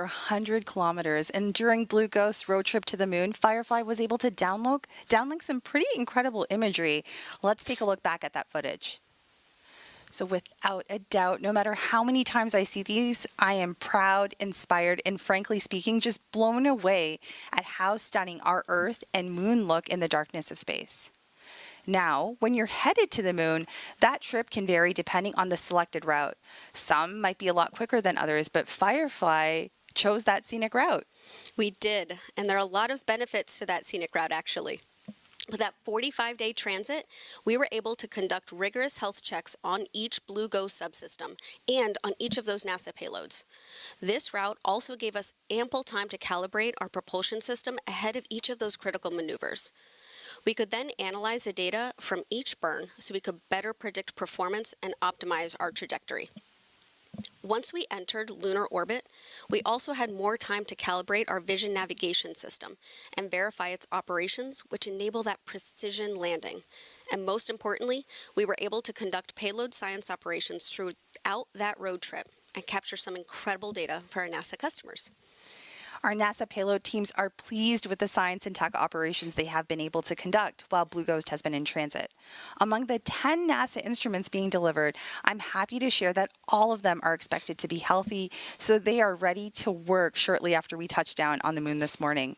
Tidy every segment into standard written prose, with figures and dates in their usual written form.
100 kilometers, and during Blue Ghost's road trip to the moon, Firefly was able to downlink some pretty incredible imagery. Let's take a look back at that footage. So without a doubt, no matter how many times I see these, I am proud, inspired, and frankly speaking, just blown away at how stunning our Earth and moon look in the darkness of space. Now, when you're headed to the moon, that trip can vary depending on the selected route. Some might be a lot quicker than others, but Firefly chose that scenic route. We did, and there are a lot of benefits to that scenic route, actually. With that 45-day transit, we were able to conduct rigorous health checks on each Blue Ghost subsystem and on each of those NASA payloads. This route also gave us ample time to calibrate our propulsion system ahead of each of those critical maneuvers. We could then analyze the data from each burn so we could better predict performance and optimize our trajectory. Once we entered lunar orbit, we also had more time to calibrate our vision navigation system and verify its operations, which enable that precision landing. And most importantly, we were able to conduct payload science operations throughout that road trip and capture some incredible data for our NASA customers. Our NASA payload teams are pleased with the science and tech operations they have been able to conduct while Blue Ghost has been in transit. Among the 10 NASA instruments being delivered, I'm happy to share that all of them are expected to be healthy, so they are ready to work shortly after we touch down on the moon this morning.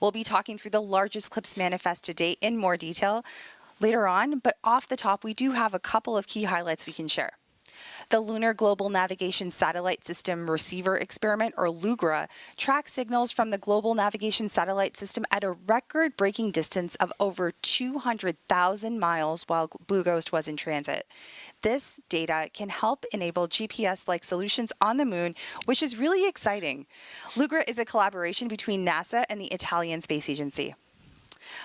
We'll be talking through the largest CLPS manifest to date in more detail later on, but off the top, we do have a couple of key highlights we can share. The Lunar Global Navigation Satellite System Receiver Experiment, or LUGRA, tracks signals from the Global Navigation Satellite System at a record-breaking distance of over 200,000 miles while Blue Ghost was in transit. This data can help enable GPS-like solutions on the moon, which is really exciting. LUGRA is a collaboration between NASA and the Italian Space Agency.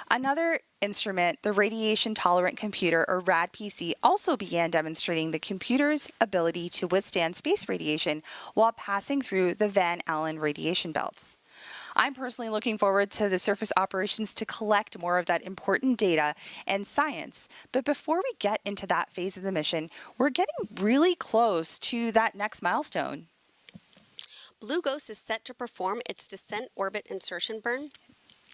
Another instrument, the Radiation Tolerant Computer, or RAD-PC, also began demonstrating the computer's ability to withstand space radiation while passing through the Van Allen radiation belts. I'm personally looking forward to the surface operations to collect more of that important data and science. But before we get into that phase of the mission, we're getting really close to that next milestone. Blue Ghost is set to perform its descent orbit insertion burn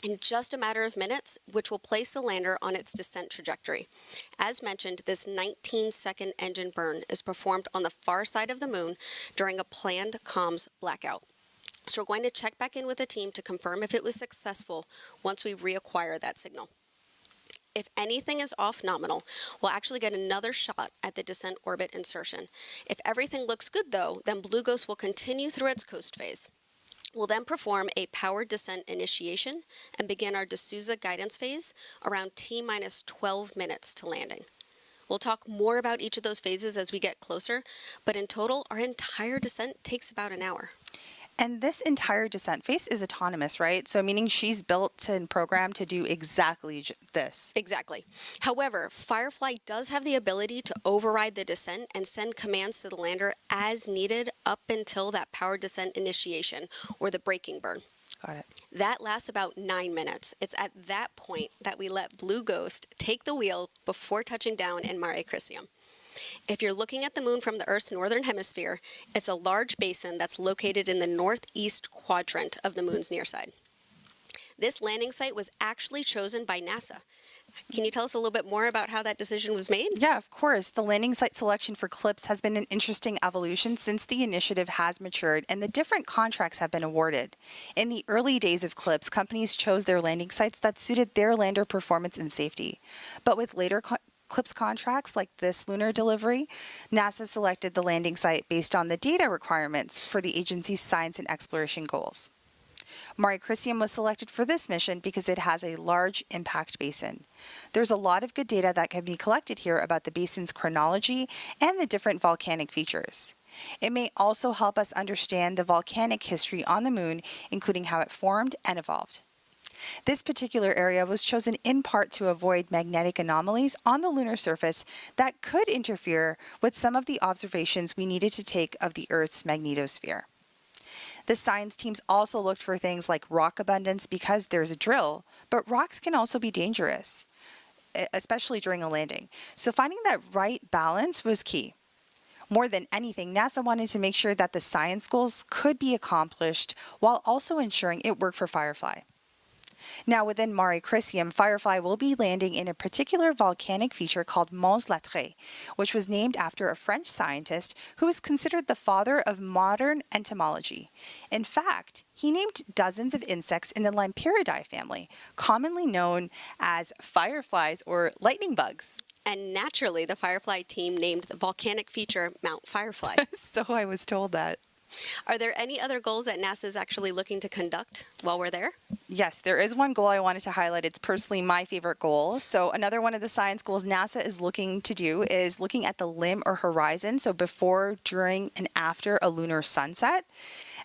in just a matter of minutes, which will place the lander on its descent trajectory. As mentioned, this 19-second engine burn is performed on the far side of the moon during a planned comms blackout. So we're going to check back in with the team to confirm if it was successful once we reacquire that signal. If anything is off nominal, we'll actually get another shot at the descent orbit insertion. If everything looks good, though, then Blue Ghost will continue through its coast phase. We'll then perform a powered descent initiation and begin our D'Souza guidance phase around T-minus 12 minutes to landing. We'll talk more about each of those phases as we get closer, but in total, our entire descent takes about an hour. And this entire descent phase is autonomous, right? So meaning she's built and programmed to do exactly this. Exactly. However, Firefly does have the ability to override the descent and send commands to the lander as needed up until that powered descent initiation, or the braking burn. Got it. That lasts about 9 minutes. It's at that point that we let Blue Ghost take the wheel before touching down in Mare Crisium. If you're looking at the moon from the Earth's northern hemisphere, it's a large basin that's located in the northeast quadrant of the moon's near side. This landing site was actually chosen by NASA. Can you tell us a little bit more about how that decision was made? Yeah, of course. The landing site selection for CLPS has been an interesting evolution since the initiative has matured and the different contracts have been awarded. In the early days of CLPS, companies chose their landing sites that suited their lander performance and safety. But with later CLPS contracts like this lunar delivery, NASA selected the landing site based on the data requirements for the agency's science and exploration goals. Mare Crisium was selected for this mission because it has a large impact basin. There's a lot of good data that can be collected here about the basin's chronology and the different volcanic features. It may also help us understand the volcanic history on the moon, including how it formed and evolved. This particular area was chosen in part to avoid magnetic anomalies on the lunar surface that could interfere with some of the observations we needed to take of the Earth's magnetosphere. The science teams also looked for things like rock abundance because there's a drill, but rocks can also be dangerous, especially during a landing. So finding that right balance was key. More than anything, NASA wanted to make sure that the science goals could be accomplished while also ensuring it worked for Firefly. Now, within Mare Crisium, Firefly will be landing in a particular volcanic feature called Mons Latré, which was named after a French scientist who is considered the father of modern entomology. In fact, he named dozens of insects in the Lampyridae family, commonly known as fireflies or lightning bugs. And naturally, the Firefly team named the volcanic feature Mount Firefly. So I was told that. Are there any other goals that NASA is actually looking to conduct while we're there? Yes, there is one goal I wanted to highlight. It's personally my favorite goal. So another one of the science goals NASA is looking to do is looking at the limb or horizon, so before, during, and after a lunar sunset.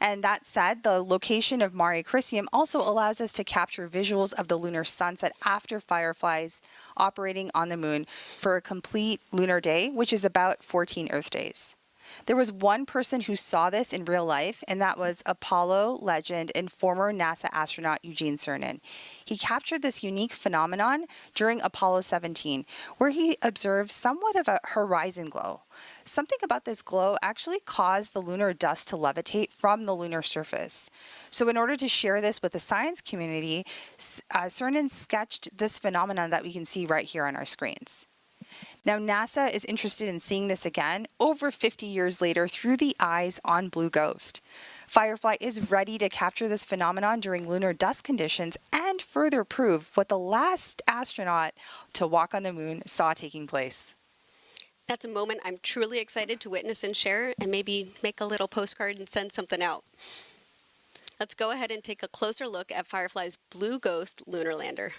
And that said, the location of Mare Crisium also allows us to capture visuals of the lunar sunset after Fireflies operating on the moon for a complete lunar day, which is about 14 Earth days. There was one person who saw this in real life, and that was Apollo legend and former NASA astronaut Eugene Cernan. He captured this unique phenomenon during Apollo 17, where he observed somewhat of a horizon glow. Something about this glow actually caused the lunar dust to levitate from the lunar surface. So in order to share this with the science community, Cernan sketched this phenomenon that we can see right here on our screens. Now, NASA is interested in seeing this again over 50 years later through the eyes on Blue Ghost. Firefly is ready to capture this phenomenon during lunar dust conditions and further prove what the last astronaut to walk on the moon saw taking place. That's a moment I'm truly excited to witness and share, and maybe make a little postcard and send something out. Let's go ahead and take a closer look at Firefly's Blue Ghost lunar lander.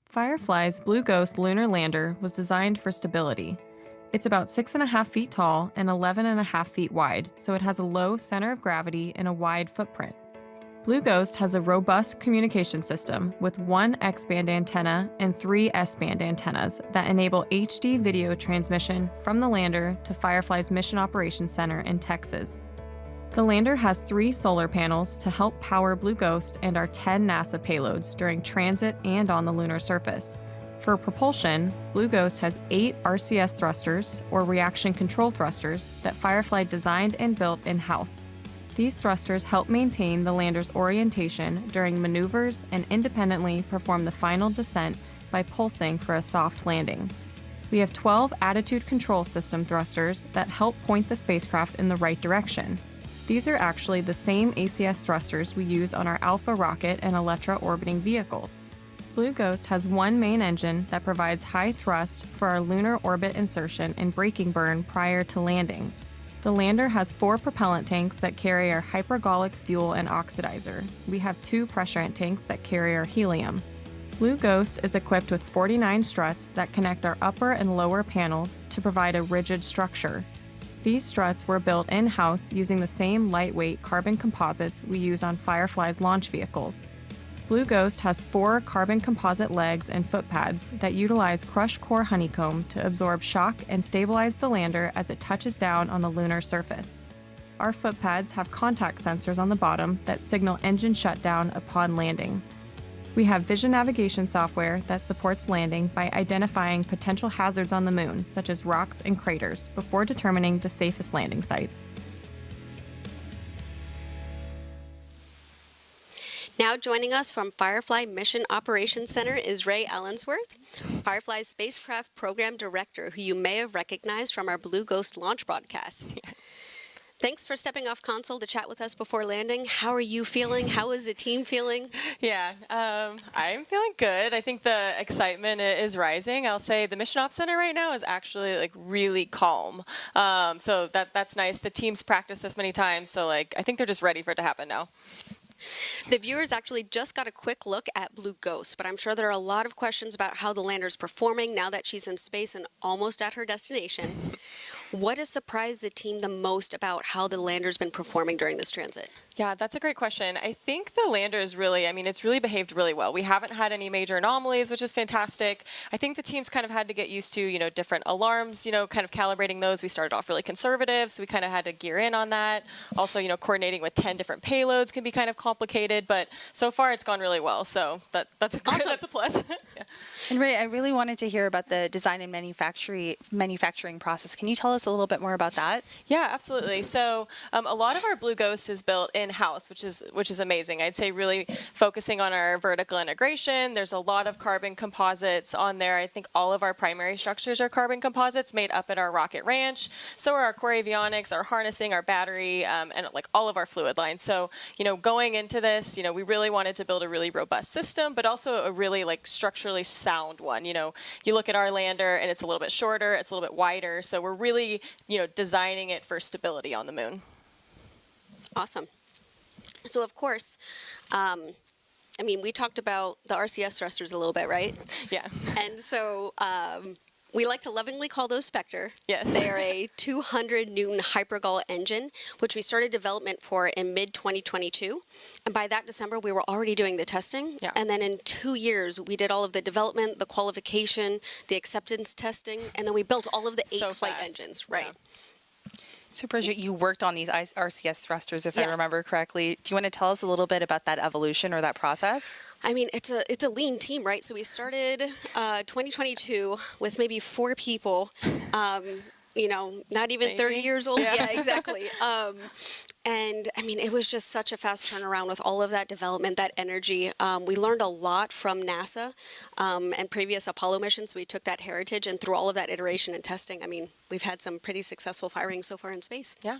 Firefly's Blue Ghost lunar lander was designed for stability. It's about 6.5 feet tall and 11.5 feet wide, so it has a low center of gravity and a wide footprint. Blue Ghost has a robust communication system with one X-band antenna and 3 S-band antennas that enable HD video transmission from the lander to Firefly's Mission Operations Center in Texas. The lander has 3 solar panels to help power Blue Ghost and our 10 NASA payloads during transit and on the lunar surface. For propulsion, Blue Ghost has 8 RCS thrusters, or reaction control thrusters, that Firefly designed and built in-house. These thrusters help maintain the lander's orientation during maneuvers and independently perform the final descent by pulsing for a soft landing. We have 12 attitude control system thrusters that help point the spacecraft in the right direction. These are actually the same ACS thrusters we use on our Alpha rocket and Electra orbiting vehicles. Blue Ghost has one main engine that provides high thrust for our lunar orbit insertion and braking burn prior to landing. The lander has 4 propellant tanks that carry our hypergolic fuel and oxidizer. We have 2 pressurant tanks that carry our helium. Blue Ghost is equipped with 49 struts that connect our upper and lower panels to provide a rigid structure. These struts were built in-house using the same lightweight carbon composites we use on Firefly's launch vehicles. Blue Ghost has 4 carbon composite legs and foot pads that utilize crushed core honeycomb to absorb shock and stabilize the lander as it touches down on the lunar surface. Our foot pads have contact sensors on the bottom that signal engine shutdown upon landing. We have vision navigation software that supports landing by identifying potential hazards on the moon, such as rocks and craters, before determining the safest landing site. Now joining us from Firefly Mission Operations Center is Ray Allensworth, Firefly's Spacecraft Program Director, who you may have recognized from our Blue Ghost launch broadcast. Thanks for stepping off console to chat with us before landing. How are you feeling? How is the team feeling? Yeah, I'm feeling good. I think the excitement is rising. I'll say the Mission Ops Center right now is actually like really calm. So that's nice. The team's practiced this many times, so I think they're just ready for it to happen now. The viewers actually just got a quick look at Blue Ghost, but I'm sure there are a lot of questions about how the lander's performing now that she's in space and almost at her destination. What has surprised the team the most about how the lander's been performing during this transit? Yeah, that's a great question. I think the lander is really, it's really behaved really well. We haven't had any major anomalies, which is fantastic. I think the team's kind of had to get used to, different alarms, kind of calibrating those. We started off really conservative, so we kind of had to gear in on that. Also, coordinating with 10 different payloads can be kind of complicated, but so far it's gone really well. So that's Awesome. That's a plus. Yeah. And Ray, I really wanted to hear about the design and manufacturing process. Can you tell us a little bit more about that? Yeah, absolutely. So a lot of our Blue Ghost is built in-house, which is amazing. I'd say really focusing on our vertical integration. There's a lot of carbon composites on there. I think all of our primary structures are carbon composites made up at our rocket ranch. So are our core avionics, our harnessing, our battery, and like all of our fluid lines. So going into this, we really wanted to build a really robust system, but also a really like structurally sound one. You look at our lander and it's a little bit shorter, it's a little bit wider. So we're really designing it for stability on the moon. Awesome. So, of course, we talked about the RCS thrusters a little bit, right? Yeah. And so we like to lovingly call those Spectre. Yes. They are a 200 Newton hypergol engine, which we started development for in mid-2022. And by that December, we were already doing the testing. Yeah. And then in 2 years, we did all of the development, the qualification, the acceptance testing, and then we built all of the 8 flight fast. engines. Right. Yeah. So, Bridget, you worked on these RCS thrusters, if I Yeah. remember correctly. Do you want to tell us a little bit about that evolution or that process? It's a lean team, right? So we started 2022 with maybe 4 people, not even Maybe. 30 years old. Yeah. Yeah, exactly. And it was just such a fast turnaround with all of that development, that energy. We learned a lot from NASA and previous Apollo missions. We took that heritage, and through all of that iteration and testing, we've had some pretty successful firings so far in space. Yeah.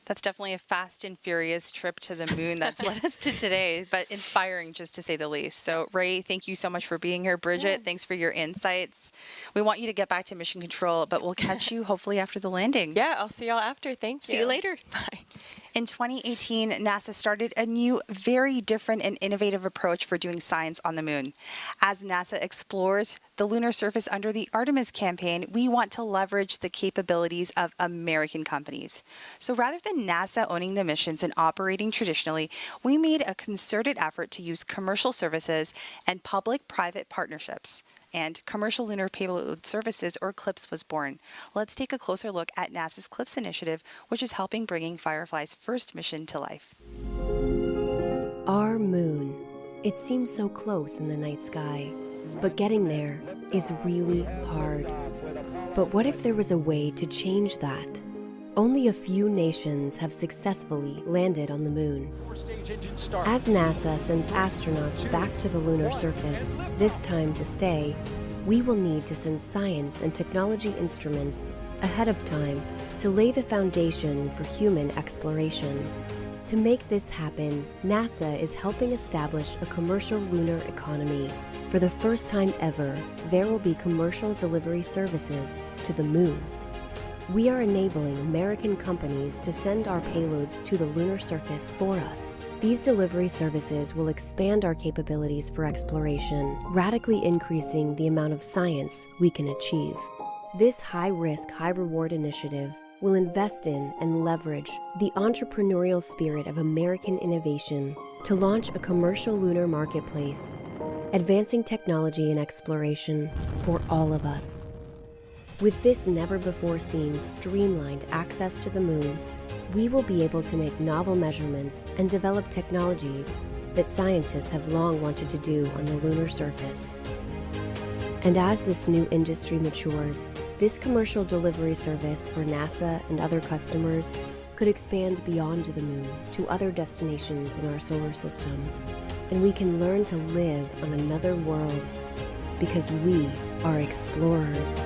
That's definitely a fast and furious trip to the moon that's led us to today, but inspiring just to say the least. So, Ray, thank you so much for being here. Bridget, thanks for your insights. We want you to get back to mission control, but we'll catch you hopefully after the landing. Yeah, I'll see y'all after. Thank you. See you later. Bye. In 2018, NASA started a new, very different and innovative approach for doing science on the moon. As NASA explores the lunar surface under the Artemis campaign, we want to leverage the capabilities of American companies. So rather than NASA owning the missions and operating traditionally, we made a concerted effort to use commercial services and public-private partnerships. And Commercial Lunar Payload Services, or CLPS, was born. Let's take a closer look at NASA's CLPS initiative, which is helping bringing Firefly's first mission to life. Our moon. It seems so close in the night sky, but getting there is really hard. But what if there was a way to change that? Only a few nations have successfully landed on the moon. As NASA sends astronauts back to the lunar surface, this time to stay, we will need to send science and technology instruments ahead of time to lay the foundation for human exploration. To make this happen, NASA is helping establish a commercial lunar economy. For the first time ever, there will be commercial delivery services to the moon. We are enabling American companies to send our payloads to the lunar surface for us. These delivery services will expand our capabilities for exploration, radically increasing the amount of science we can achieve. This high-risk, high-reward initiative will invest in and leverage the entrepreneurial spirit of American innovation to launch a commercial lunar marketplace, advancing technology and exploration for all of us. With this never-before-seen streamlined access to the moon, we will be able to make novel measurements and develop technologies that scientists have long wanted to do on the lunar surface. And as this new industry matures, this commercial delivery service for NASA and other customers could expand beyond the moon to other destinations in our solar system. And we can learn to live on another world because we are explorers.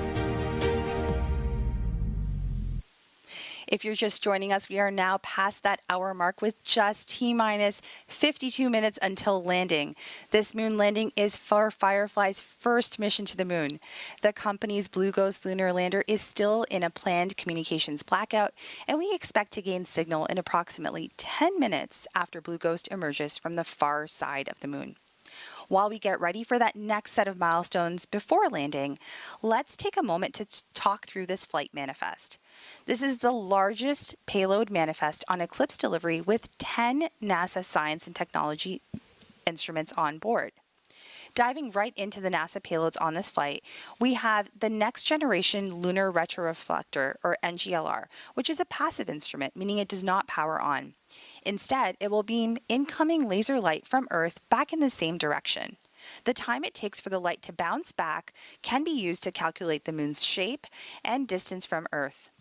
If you're just joining us, we are now past that hour mark with just T-minus 52 minutes until landing. This moon landing is for Firefly's first mission to the moon. The company's Blue Ghost lunar lander is still in a planned communications blackout, and we expect to gain signal in approximately 10 minutes after Blue Ghost emerges from the far side of the moon. While we get ready for that next set of milestones before landing, let's take a moment to talk through this flight manifest. This is the largest payload manifest on Eclipse delivery with 10 NASA science and technology instruments on board. Diving right into the NASA payloads on this flight, we have the Next Generation Lunar Retroreflector, or NGLR, which is a passive instrument, meaning it does not power on. Instead, it will beam incoming laser light from Earth back in the same direction. The time it takes for the light to bounce back can be used to calculate the moon's shape and distance from Earth.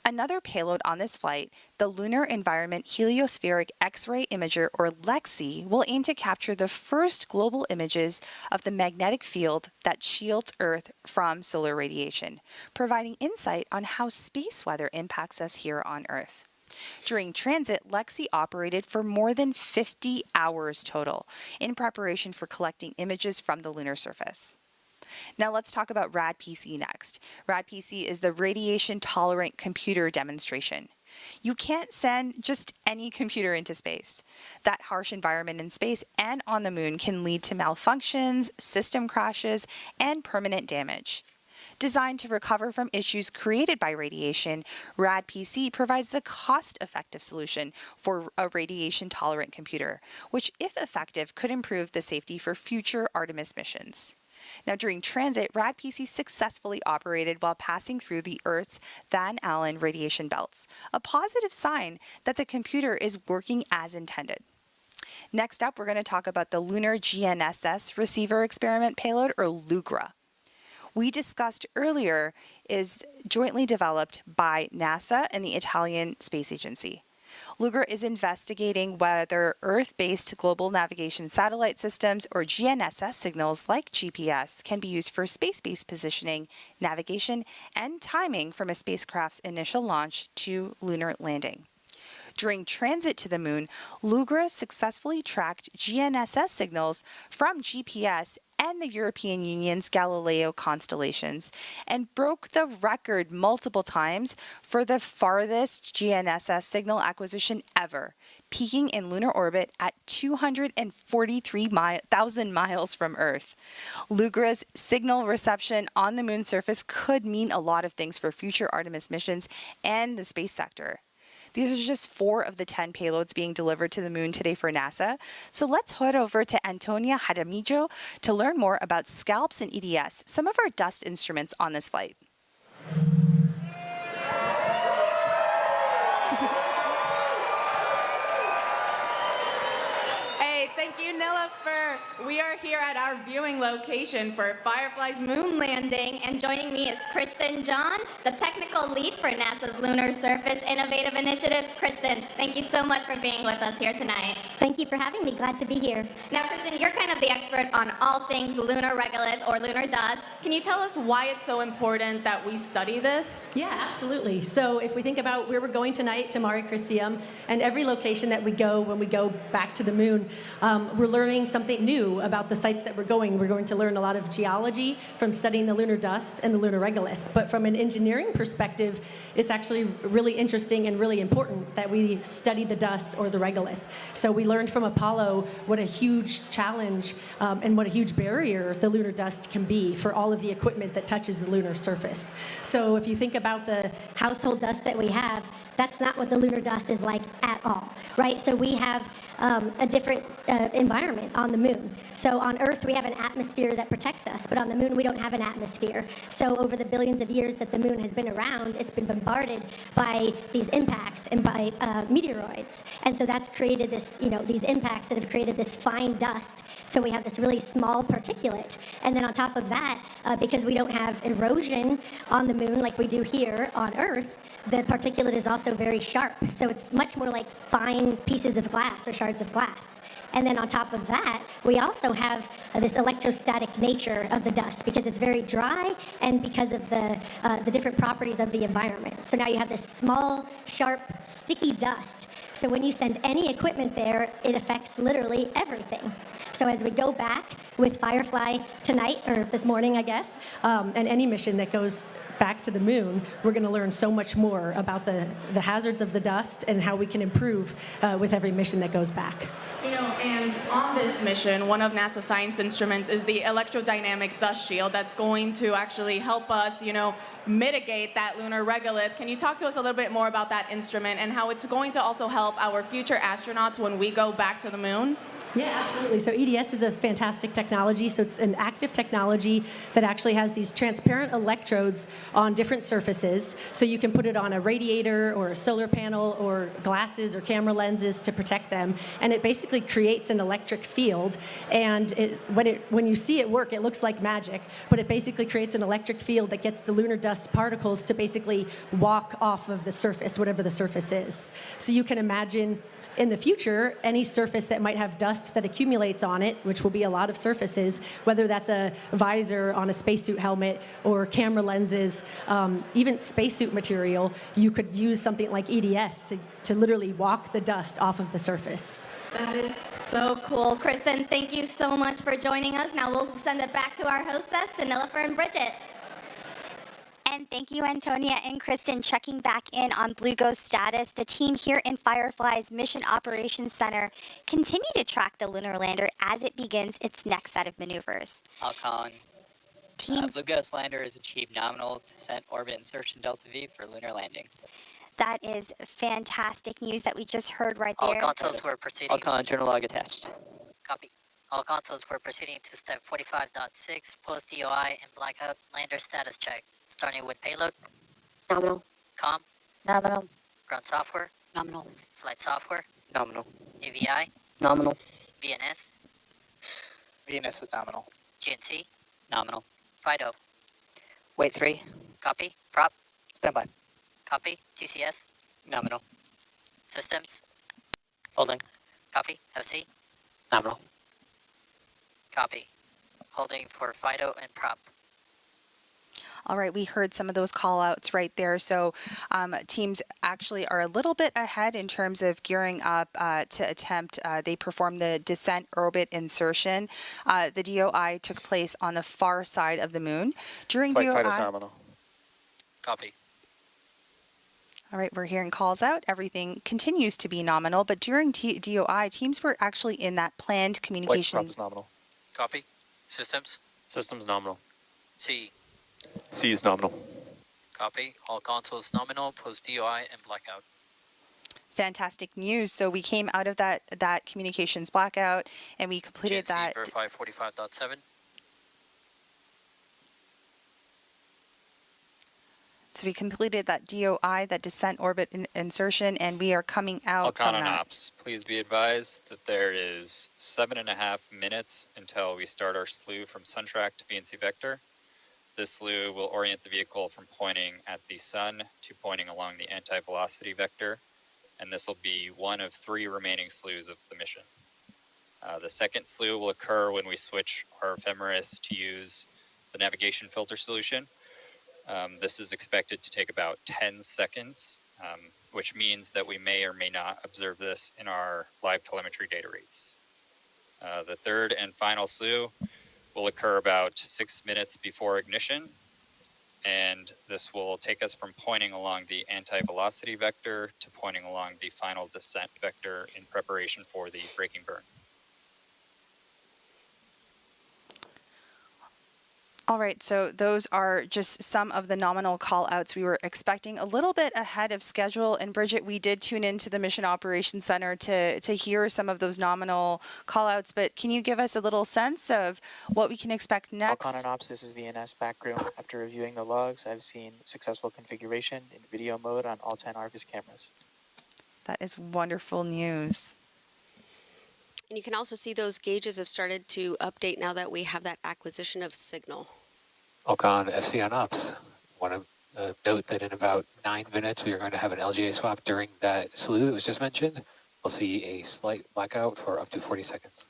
Another payload on this flight, the Lunar Environment Heliospheric X-ray Imager, or LEXI, will aim to capture the first global images of the magnetic field that shields Earth from solar radiation, providing insight on how space weather impacts us here on Earth. During transit, LEXI operated for more than 50 hours total in preparation for collecting images from the lunar surface. Now let's talk about RAD-PC next. RAD-PC is the radiation-tolerant computer demonstration. You can't send just any computer into space. That harsh environment in space and on the moon can lead to malfunctions, system crashes, and permanent damage. Designed to recover from issues created by radiation, RAD-PC provides a cost-effective solution for a radiation-tolerant computer, which, if effective, could improve the safety for future Artemis missions. Now, during transit, RAD-PC successfully operated while passing through the Earth's Van Allen radiation belts, a positive sign that the computer is working as intended. Next up, we're going to talk about the Lunar GNSS Receiver Experiment Payload, or LUGRA. We discussed earlier is jointly developed by NASA and the Italian Space Agency. LUGRA is investigating whether Earth-based global navigation satellite systems, or GNSS signals like GPS, can be used for space-based positioning, navigation, and timing from a spacecraft's initial launch to lunar landing. During transit to the moon, LUGRA successfully tracked GNSS signals from GPS and the European Union's Galileo constellations and broke the record multiple times for the farthest GNSS signal acquisition ever, peaking in lunar orbit at 243,000 miles from Earth. LUGRA's signal reception on the moon's surface could mean a lot of things for future Artemis missions and the space sector. These are just 4 of the 10 payloads being delivered to the moon today for NASA. So let's head over to Antonia Jaramillo to learn more about SCALPS and EDS, some of our dust instruments on this flight. Thank you, Nilofer. We are here at our viewing location for Firefly's moon landing, And joining me is Kristen John, the technical lead for NASA's Lunar Surface Innovative Initiative. Kristen, thank you so much for being with us here tonight. Thank you for having me. Glad to be here. Now, Kristen, you're kind of the expert on all things lunar regolith or lunar dust. Can you tell us why it's so important that we study this? Yeah, absolutely. So if we think about where we're going tonight to Mare Crisium, and every location that we go when we go back to the moon, we're learning something new about the sites that we're going. We're going to learn a lot of geology from studying the lunar dust and the lunar regolith. But from an engineering perspective, it's actually really interesting and really important that we study the dust or the regolith. So we learned from Apollo what a huge challenge and what a huge barrier the lunar dust can be for all of the equipment that touches the lunar surface. So if you think about the Household dust that we have, that's not what the lunar dust is like at all, right? So we have a different environment on the moon. So on Earth, we have an atmosphere that protects us, but on the moon, we don't have an atmosphere. So over the billions of years that the moon has been around, it's been bombarded by these impacts and by meteoroids. And so that's created this, these impacts that have created this fine dust. So we have this really small particulate. And then on top of that, because we don't have erosion on the moon like we do here on Earth, the particulate is also very sharp. So it's much more like fine pieces of glass or shards of glass. And then on top of that, we also have this electrostatic nature of the dust because it's very dry and because of the different properties of the environment. So now you have this small, sharp, sticky dust. So when you send any equipment there, it affects literally everything. So as we go back with Firefly tonight, or this morning, I guess, and any mission that goes back to the moon, we're going to learn so much more about the hazards of the dust and how we can improve with every mission that goes back. And on this mission, one of NASA's science instruments is the electrodynamic dust shield that's going to actually help us, mitigate that lunar regolith. Can you talk to us a little bit more about that instrument and how it's going to also help our future astronauts when we go back to the moon? Yeah, absolutely. So EDS is a fantastic technology. So it's an active technology that actually has these transparent electrodes on different surfaces. So you can put it on a radiator or a solar panel or glasses or camera lenses to protect them. And it basically creates an electric field. And when you see it work, it looks like magic. But it basically creates an electric field that gets the lunar dust particles to basically walk off of the surface, whatever the surface is. So you can imagine in the future, any surface that might have dust that accumulates on it, which will be a lot of surfaces, whether that's a visor on a spacesuit helmet or camera lenses, even spacesuit material, you could use something like EDS to literally walk the dust off of the surface. That is so cool. Kristen, thank you so much for joining us. Now we'll send it back to our hostess, Nilofer and Bridget. And thank you, Antonia and Kristen. Checking back in on Blue Ghost status, the team here in Firefly's Mission Operations Center continue to track the lunar lander as it begins its next set of maneuvers. Alcon. Blue Ghost lander has achieved nominal descent orbit insertion delta V for lunar landing. That is fantastic news that we just heard right there. All consoles were proceeding. Alcon journal log attached. Copy. All consoles were proceeding to step 45.6, post DOI and blackout lander status check. Starting with payload. Nominal. Com. Nominal. Ground software. Nominal. Flight software. Nominal. AVI. Nominal. VNS. VNS is nominal. GNC. Nominal. FIDO. Wait 3. Copy. Prop. Standby. Copy. TCS. Nominal. Systems. Holding. Copy. FC. Nominal. Copy. Holding for FIDO and prop. All right, we heard some of those call outs right there. So teams actually are a little bit ahead in terms of gearing up to attempt. They performed the descent orbit insertion. The DOI took place on the far side of the moon. During DOI... Flight is nominal. Copy. All right, we're hearing calls out. Everything continues to be nominal, but during DOI, teams were actually in that planned communication. Flight prop is nominal. Copy. Systems. Systems nominal. C. C is nominal. Copy. All consoles nominal, post DOI and blackout. Fantastic news. So we came out of that communications blackout and we completed GNC that. verify 45.7. So we completed that DOI, that descent orbit insertion, and we are coming out from Alcon that. Ops, please be advised that there is 7.5 minutes until we start our slew from Suntrack to BNC Vector. This slew will orient the vehicle from pointing at the sun to pointing along the anti-velocity vector, and this will be one of 3 remaining slews of the mission. The second slew will occur when we switch our ephemeris to use the navigation filter solution. This is expected to take about 10 seconds, which means that we may or may not observe this in our live telemetry data rates. The third and final slew will occur about 6 minutes before ignition, and this will take us from pointing along the anti-velocity vector to pointing along the final descent vector in preparation for the braking burn. All right, so those are just some of the nominal call outs. We were expecting a little bit ahead of schedule. And Bridget, we did tune into the Mission Operations Center to hear some of those nominal call outs. But can you give us a little sense of what we can expect next? Alcon and Ops, this is VNS backroom. After reviewing the logs, I've seen successful configuration in video mode on all 10 Argus cameras. That is wonderful news. And you can also see those gauges have started to update now that we have that acquisition of signal. Alcon FC on Ops. Want to note that in about 9 minutes, we are going to have an LGA swap during that slew that was just mentioned. We'll see a slight blackout for up to 40 seconds.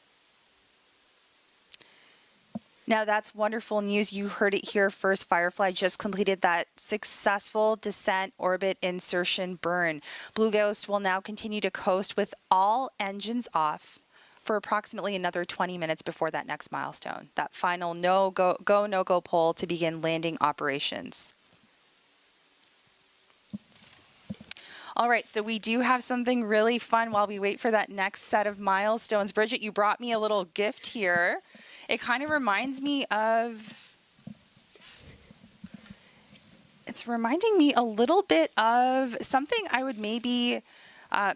Now that's wonderful news. You heard it here first. Firefly just completed that successful descent orbit insertion burn. Blue Ghost will now continue to coast with all engines off for approximately another 20 minutes before that next milestone, that final no-go poll to begin landing operations. All right, so we do have something really fun while we wait for that next set of milestones. Bridget, you brought me a little gift here. It kind of reminds me of, it's reminding me a little bit of something I would maybe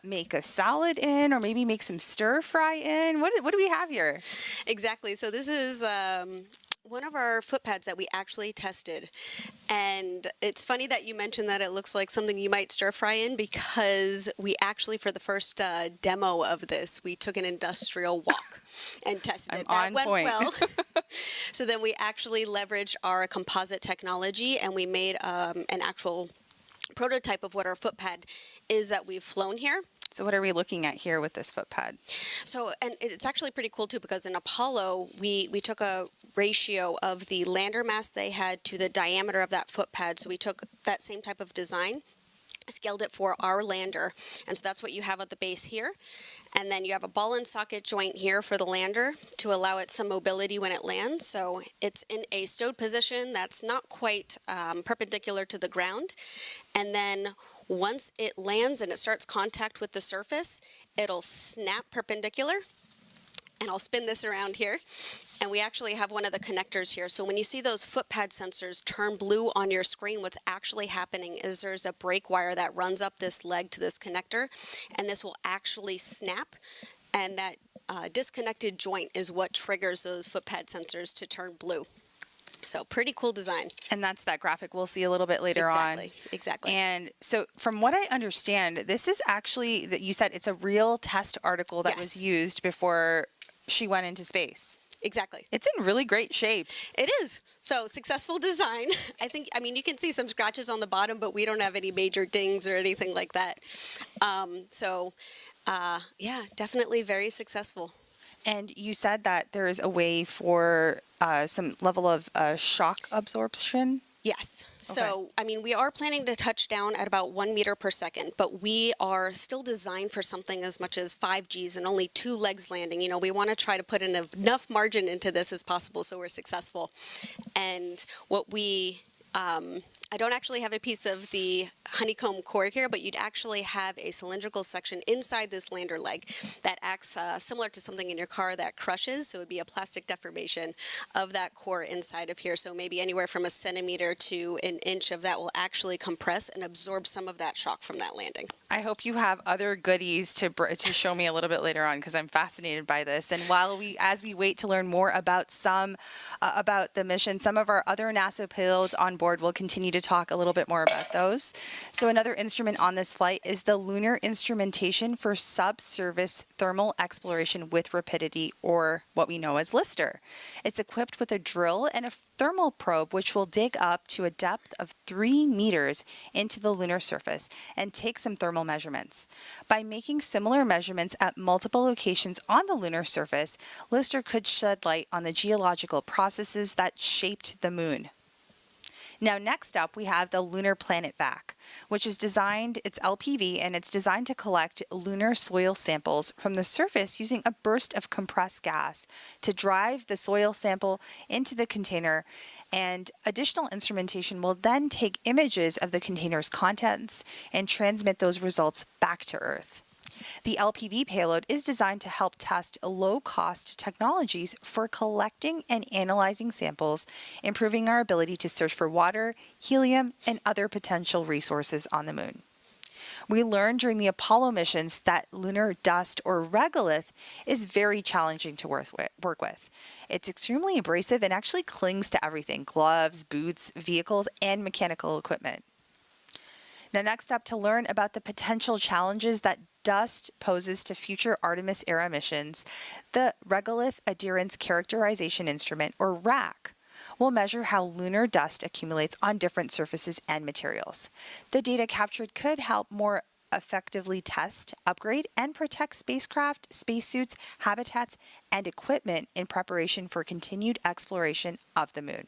make a salad in, or maybe make some stir fry in. What do we have here? Exactly. So this is one of our foot pads that we actually tested. And it's funny that you mentioned that it looks like something you might stir fry in, because we actually, for the first demo of this, we took an industrial walk and tested it. That went well. So then we actually leveraged our composite technology, and we made an actual prototype of what our foot pad is that we've flown here. So what are we looking at here with this foot pad? So, and it's actually pretty cool too, because in Apollo, we took a ratio of the lander mass they had to the diameter of that foot pad. So we took that same type of design, scaled it for our lander. And so that's what you have at the base here. And then you have a ball and socket joint here for the lander to allow it some mobility when it lands. So it's in a stowed position that's not quite perpendicular to the ground. And then once it lands and it starts contact with the surface, it'll snap perpendicular. And I'll spin this around here. And we actually have one of the connectors here. So when you see those foot pad sensors turn blue on your screen, what's actually happening is there's a brake wire that runs up this leg to this connector, and this will actually snap. And that disconnected joint is what triggers those foot pad sensors to turn blue. So pretty cool design. And that's that graphic we'll see a little bit later on. Exactly. And so from what I understand, this is actually, that you said it's a real test article that was used before she went into space. Exactly. It's in really great shape. It is. So successful design. I mean, you can see some scratches on the bottom, but we don't have any major dings or anything like that. Yeah, definitely very successful. And you said that there is a way for some level of shock absorption? Yes. So, I mean, we are planning to touch down at about 1 meter per second, but we are still designed for something as much as 5 Gs and only 2 legs landing. You know, we want to try to put in enough margin into this as possible so we're successful. And what we, I don't actually have a piece of the honeycomb core here, but you'd actually have a cylindrical section inside this lander leg that acts similar to something in your car that crushes. So it would be a plastic deformation of that core inside of here. So maybe anywhere from 1 centimeter to 1 inch of that will actually compress and absorb some of that shock from that landing. I hope you have other goodies to show me a little bit later on, because I'm fascinated by this. And as we wait to learn more about about the mission, some of our other NASA payloads on board will continue to talk a little bit more about those. So another instrument on this flight is the Lunar Instrumentation for Subsurface Thermal Exploration with Rapidity, or what we know as LISTER. It's equipped with a drill and a thermal probe, which will dig up to a depth of 3 meters into the lunar surface and take some thermal measurements. By making similar measurements at multiple locations on the lunar surface, LISTER could shed light on the geological processes that shaped the moon. Now, next up, we have the Lunar Planet Vac, which is designed, it's LPV, and it's designed to collect lunar soil samples from the surface using a burst of compressed gas to drive the soil sample into the container, and additional instrumentation will then take images of the container's contents and transmit those results back to Earth. The LPV payload is designed to help test low-cost technologies for collecting and analyzing samples, improving our ability to search for water, helium, and other potential resources on the moon. We learned during the Apollo missions that lunar dust, or regolith, is very challenging to work with. It's extremely abrasive and actually clings to everything: gloves, boots, vehicles, and mechanical equipment. Now, next up, to learn about the potential challenges that dust poses to future Artemis-era missions, the Regolith Adherence Characterization Instrument, or RAC, will measure how lunar dust accumulates on different surfaces and materials. The data captured could help more effectively test, upgrade, and protect spacecraft, spacesuits, habitats, and equipment in preparation for continued exploration of the moon.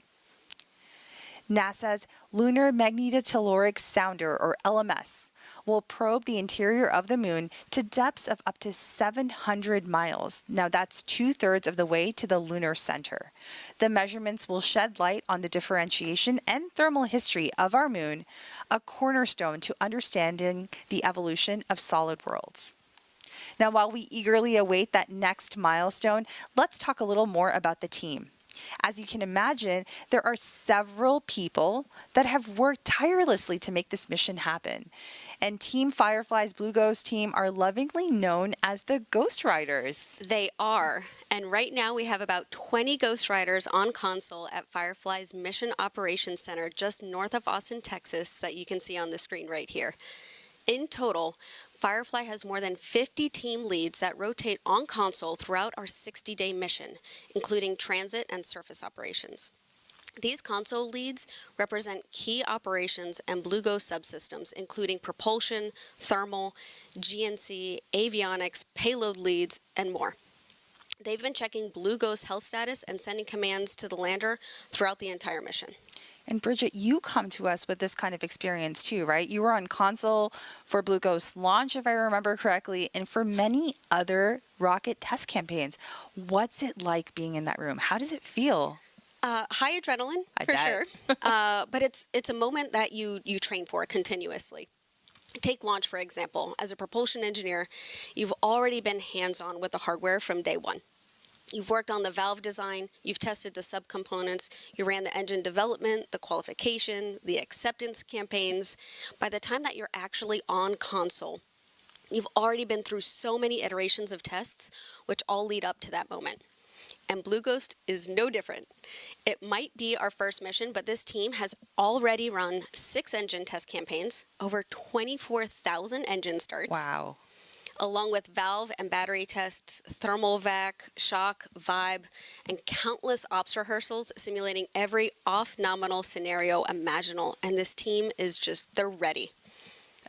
NASA's Lunar Magnetotelluric Sounder, or LMS, will probe the interior of the moon to depths of up to 700 miles. Now, that's 2/3 of the way to the lunar center. The measurements will shed light on the differentiation and thermal history of our moon, a cornerstone to understanding the evolution of solid worlds. Now, while we eagerly await that next milestone, let's talk a little more about the team. As you can imagine, there are several people that have worked tirelessly to make this mission happen. And Team Firefly's Blue Ghost team are lovingly known as the Ghost Riders. They are. And right now we have about 20 Ghost Riders on console at Firefly's Mission Operations Center just north of Austin, Texas, that you can see on the screen right here. In total, Firefly has more than 50 team leads that rotate on console throughout our 60-day mission, including transit and surface operations. These console leads represent key operations and Blue Ghost subsystems, including propulsion, thermal, GNC, avionics, payload leads, and more. They've been checking Blue Ghost health status and sending commands to the lander throughout the entire mission. And Bridget, you come to us with this kind of experience too, right? You were on console for Blue Ghost launch, if I remember correctly, and for many other rocket test campaigns. What's it like being in that room? How does it feel? High adrenaline, for sure. But it's a moment that you train for continuously. Take launch, for example. As a propulsion engineer, you've already been hands-on with the hardware from day one. You've worked on the valve design, you've tested the subcomponents, you ran the engine development, the qualification, the acceptance campaigns. By the time that you're actually on console, you've already been through so many iterations of tests, which all lead up to that moment. And Blue Ghost is no different. It might be our first mission, but this team has already run 6 engine test campaigns, over 24,000 engine starts. Wow. Along with valve and battery tests, thermal vac, shock, vibe, and countless ops rehearsals simulating every off-nominal scenario imaginable. And this team is just, they're ready.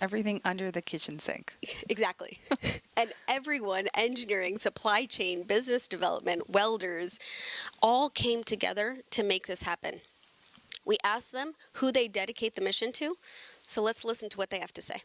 Everything under the kitchen sink. Exactly. And everyone, engineering, supply chain, business development, welders, all came together to make this happen. We asked them who they dedicate the mission to, so let's listen to what they have to say.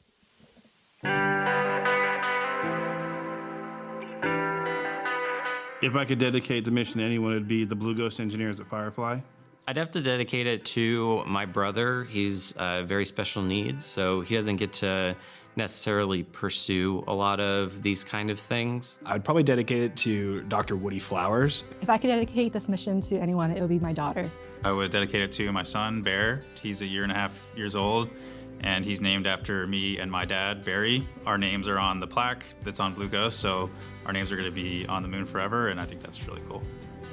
If I could dedicate the mission to anyone, it would be the Blue Ghost engineers at Firefly. I'd have to dedicate it to my brother. He's very special needs, so he doesn't get to necessarily pursue a lot of these kind of things. I'd probably dedicate it to Dr. Woody Flowers. If I could dedicate this mission to anyone, it would be my daughter. I would dedicate it to my son, Bear. He's 1.5 years old, and he's named after me and my dad, Barry. Our names are on the plaque that's on Blue Ghost, so our names are going to be on the moon forever, and I think that's really cool.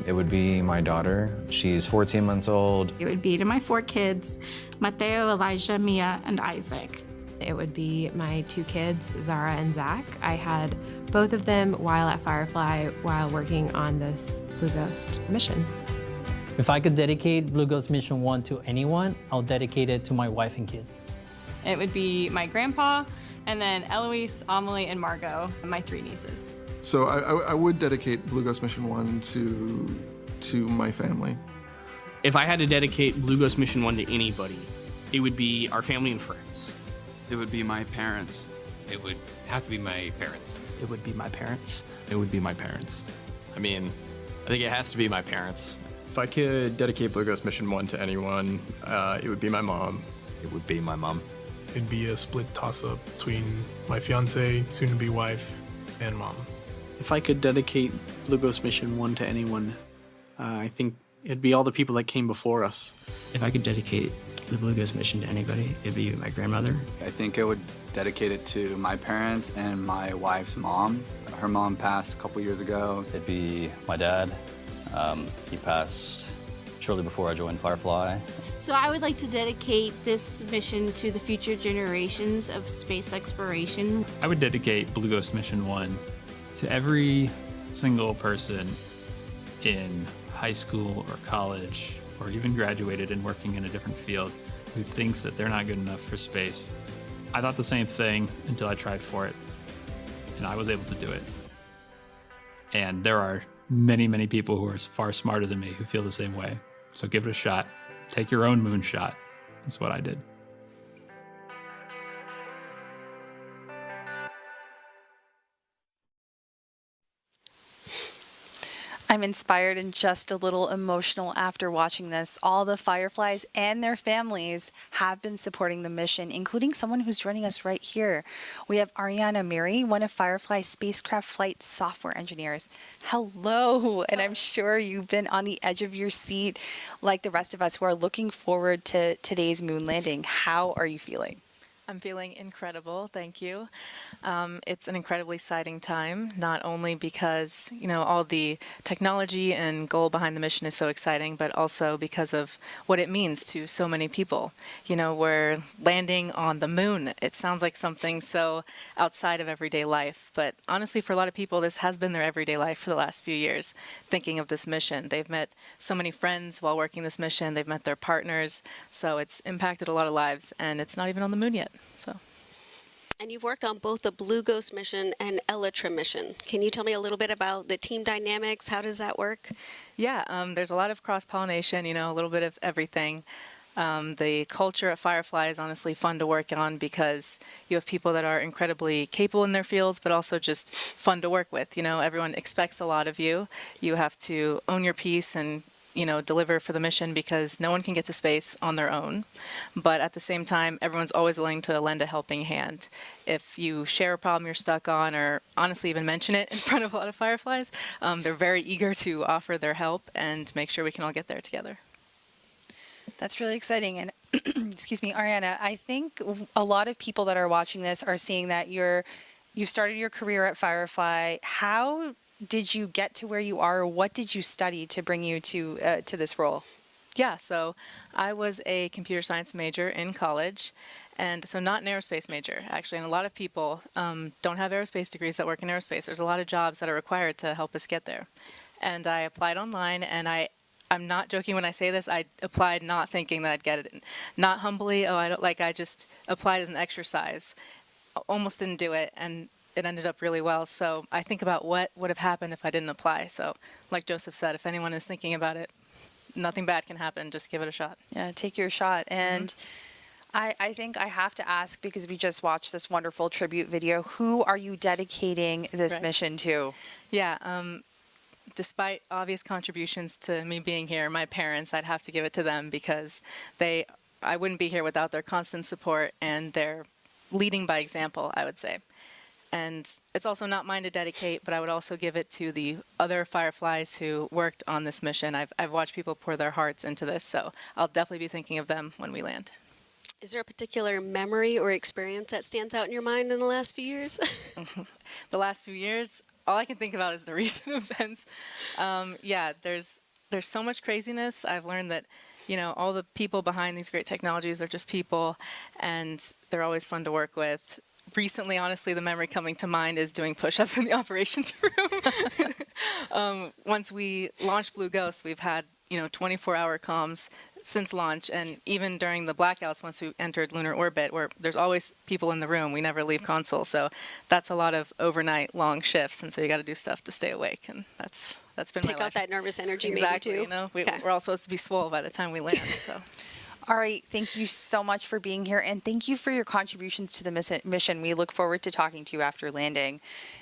It would be my daughter. She's 14 months old. It would be to my 4 kids, Mateo, Elijah, Mia, and Isaac. It would be my 2 kids, Zara and Zach. I had both of them while at Firefly while working on this Blue Ghost mission. If I could dedicate Blue Ghost Mission 1 to anyone, I'll dedicate it to my wife and kids. It would be my grandpa, and then Eloise, Amelie, and Margot, and my 3 nieces. So I would dedicate Blue Ghost Mission 1 to my family. If I had to dedicate Blue Ghost Mission 1 to anybody, it would be our family and friends. It would be my parents. It would have to be my parents. It would be my parents. It would be my parents. I mean, I think it has to be my parents. If I could dedicate Blue Ghost Mission 1 to anyone, it would be my mom. It would be my mom. It'd be a split toss-up between my fiance, soon-to-be wife, and mom. If I could dedicate Blue Ghost Mission 1 to anyone, I think it'd be all the people that came before us. If I could dedicate the Blue Ghost mission to anybody, it'd be my grandmother. I think I would dedicate it to my parents and my wife's mom. Her mom passed a couple years ago. It'd be my dad. He passed shortly before I joined Firefly. So I would like to dedicate this mission to the future generations of space exploration. I would dedicate Blue Ghost Mission 1 to every single person in high school or college or even graduated and working in a different field who thinks that they're not good enough for space. I thought the same thing until I tried for it, and I was able to do it. And there are many, many people who are far smarter than me who feel the same way. So give it a shot. take your own moonshot. That's what I did. I'm inspired and just a little emotional after watching this. All the Fireflies and their families have been supporting the mission, including someone who's joining us right here. We have Ariana Mary, one of Firefly's spacecraft flight software engineers. Hello, and I'm sure you've been on the edge of your seat like the rest of us who are looking forward to today's moon landing. How are you feeling? I'm feeling incredible, thank you. It's an incredibly exciting time, not only because, you know, all the technology and goal behind the mission is so exciting, but also because of what it means to so many people. You know, we're landing on the moon. It sounds like something so outside of everyday life, but honestly, for a lot of people, this has been their everyday life for the last few years, thinking of this mission. They've met so many friends while working this mission. They've met their partners, so it's impacted a lot of lives, and it's not even on the moon yet. And you've worked on both the Blue Ghost mission and Elytra mission. Can you tell me a little bit about the team dynamics? How does that work? Yeah, there's a lot of cross-pollination, you know, a little bit of everything. The culture at Firefly is honestly fun to work on because you have people that are incredibly capable in their fields, but also just fun to work with. You know, everyone expects a lot of you. You have to own your piece and, you know, deliver for the mission because no one can get to space on their own. But at the same time, everyone's always willing to lend a helping hand. If you share a problem you're stuck on, or honestly even mention it in front of a lot of Fireflies, they're very eager to offer their help and make sure we can all get there together. That's really exciting. And excuse me, Ariana, I think a lot of people that are watching this are seeing that you've started your career at Firefly. How did you get to where you are? What did you study to bring you to this role? Yeah, so I was a computer science major in college, and so not an aerospace major, actually. And a lot of people don't have aerospace degrees that work in aerospace. There's a lot of jobs that are required to help us get there. And I applied online, and I'm not joking when I say this. I applied not thinking that I'd get it. Not humbly, I just applied as an exercise. Almost didn't do it, and it ended up really well. So I think about what would have happened if I didn't apply. So like Joseph said, if anyone is thinking about it, nothing bad can happen. Just give it a shot. Yeah, take your shot. And I think I have to ask, because we just watched this wonderful tribute video, who are you dedicating this mission to? Yeah, despite obvious contributions to me being here, my parents, I'd have to give it to them because I wouldn't be here without their constant support and their leading by example, I would say. And it's also not mine to dedicate, but I would also give it to the other Fireflies who worked on this mission. I've watched people pour their hearts into this, so I'll definitely be thinking of them when we land. Is there a particular memory or experience that stands out in your mind in the last few years? The last few years, all I can think about is the recent events. Yeah, there's so much craziness. I've learned that, you know, all the people behind these great technologies are just people, and they're always fun to work with. Recently, honestly, the memory coming to mind is doing push-ups in the operations room. Once we launched Blue Ghost, we've had, 24-hour comms since launch, and even during the blackouts once we entered lunar orbit, where there's always people in the room, we never leave console. So that's a lot of overnight long shifts, and so you got to do stuff to stay awake, and that's been my life. Take out that nervous energy, exactly, maybe too. We're all supposed to be swole by the time we land. So. All right, thank you so much for being here, and thank you for your contributions to the mission. We look forward to talking to you after landing.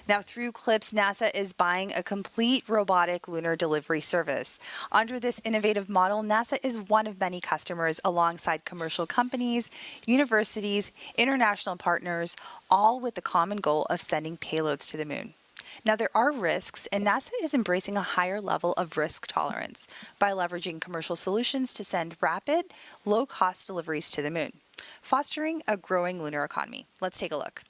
Now, through CLPS, NASA is buying a complete robotic lunar delivery service. Under this innovative model, NASA is one of many customers alongside commercial companies, universities, international partners, all with the common goal of sending payloads to the moon. Now, there are risks, and NASA is embracing a higher level of risk tolerance by leveraging commercial solutions to send rapid, low-cost deliveries to the moon, fostering a growing lunar economy. Let's take a look.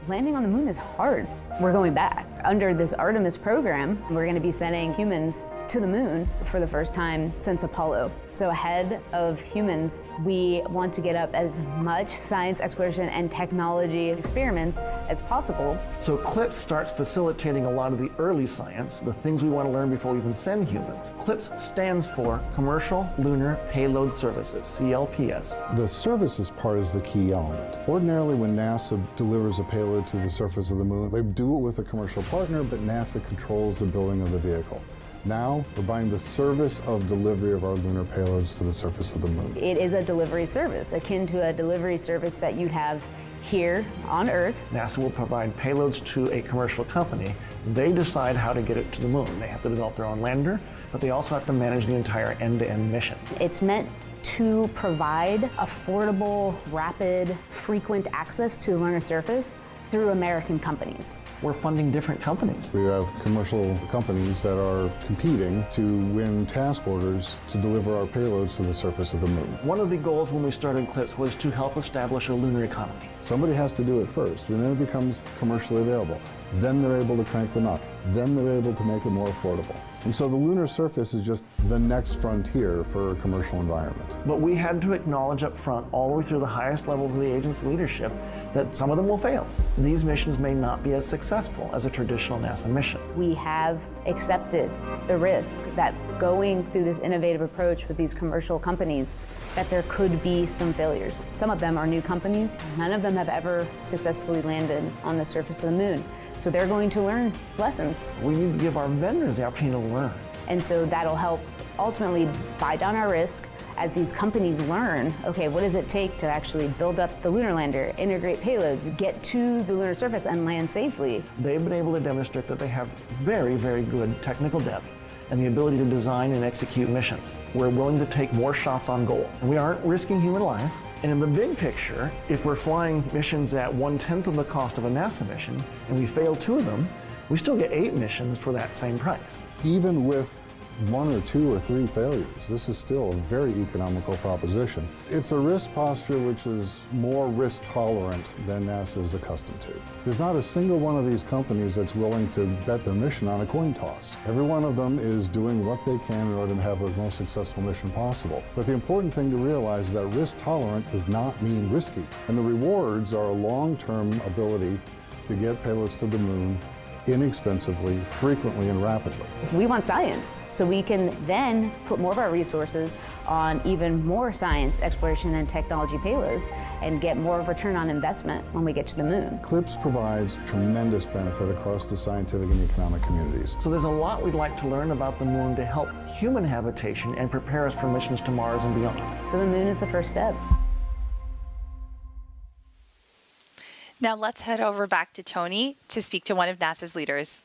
Landing on the moon is hard. We're going back. Under this Artemis program, we're going to be sending humans to the moon for the first time since Apollo. So ahead of humans, we want to get up as much science exploration and technology experiments as possible. So CLPS starts facilitating a lot of the early science, the things we want to learn before we even send humans. CLPS stands for Commercial Lunar Payload Services, CLPS. The services part is the key element. Ordinarily, when NASA delivers a payload to the surface of the moon, they do it with a commercial partner, but NASA controls the building of the vehicle. Now, we're buying the service of delivery of our lunar payloads to the surface of the moon. It is a delivery service, akin to a delivery service that you'd have here on Earth. NASA will provide payloads to a commercial company. They decide how to get it to the moon. They have to develop their own lander, but they also have to manage the entire end-to-end mission. It's meant to provide affordable, rapid, frequent access to the lunar surface through American companies. We're funding different companies. We have commercial companies that are competing to win task orders to deliver our payloads to the surface of the moon. One of the goals when we started CLPS was to help establish a lunar economy. Somebody has to do it first, and then it becomes commercially available. Then they're able to crank them up. Then they're able to make it more affordable. And so the lunar surface is just the next frontier for a commercial environment. But we had to acknowledge up front, all the way through the highest levels of the agency leadership, that some of them will fail. These missions may not be as successful as a traditional NASA mission. We have accepted the risk that going through this innovative approach with these commercial companies, that there could be some failures. Some of them are new companies. None of them have ever successfully landed on the surface of the moon. So they're going to learn lessons. We need to give our vendors the opportunity to learn. And so that'll help ultimately buy down our risk as these companies learn, okay, what does it take to actually build up the lunar lander, integrate payloads, get to the lunar surface and land safely. They've been able to demonstrate that they have very, very good technical depth and the ability to design and execute missions. We're willing to take more shots on goal. And we aren't risking human lives. And in the big picture, if we're flying missions at 1/10 of the cost of a NASA mission, and we fail 2 of them, we still get 8 missions for that same price. Even with 1 or 2 or 3 failures, this is still a very economical proposition. It's a risk posture which is more risk tolerant than NASA is accustomed to. There's not a single one of these companies that's willing to bet their mission on a coin toss. Every one of them is doing what they can in order to have the most successful mission possible. But the important thing to realize is that risk tolerant does not mean risky. And the rewards are a long-term ability to get payloads to the moon inexpensively, frequently, and rapidly. We want science, so we can then put more of our resources on even more science, exploration, and technology payloads and get more of a return on investment when we get to the moon. CLPS provides tremendous benefit across the scientific and economic communities. So there's a lot we'd like to learn about the moon to help human habitation and prepare us for missions to Mars and beyond. So the moon is the first step. Now let's head over back to Tony to speak to one of NASA's leaders.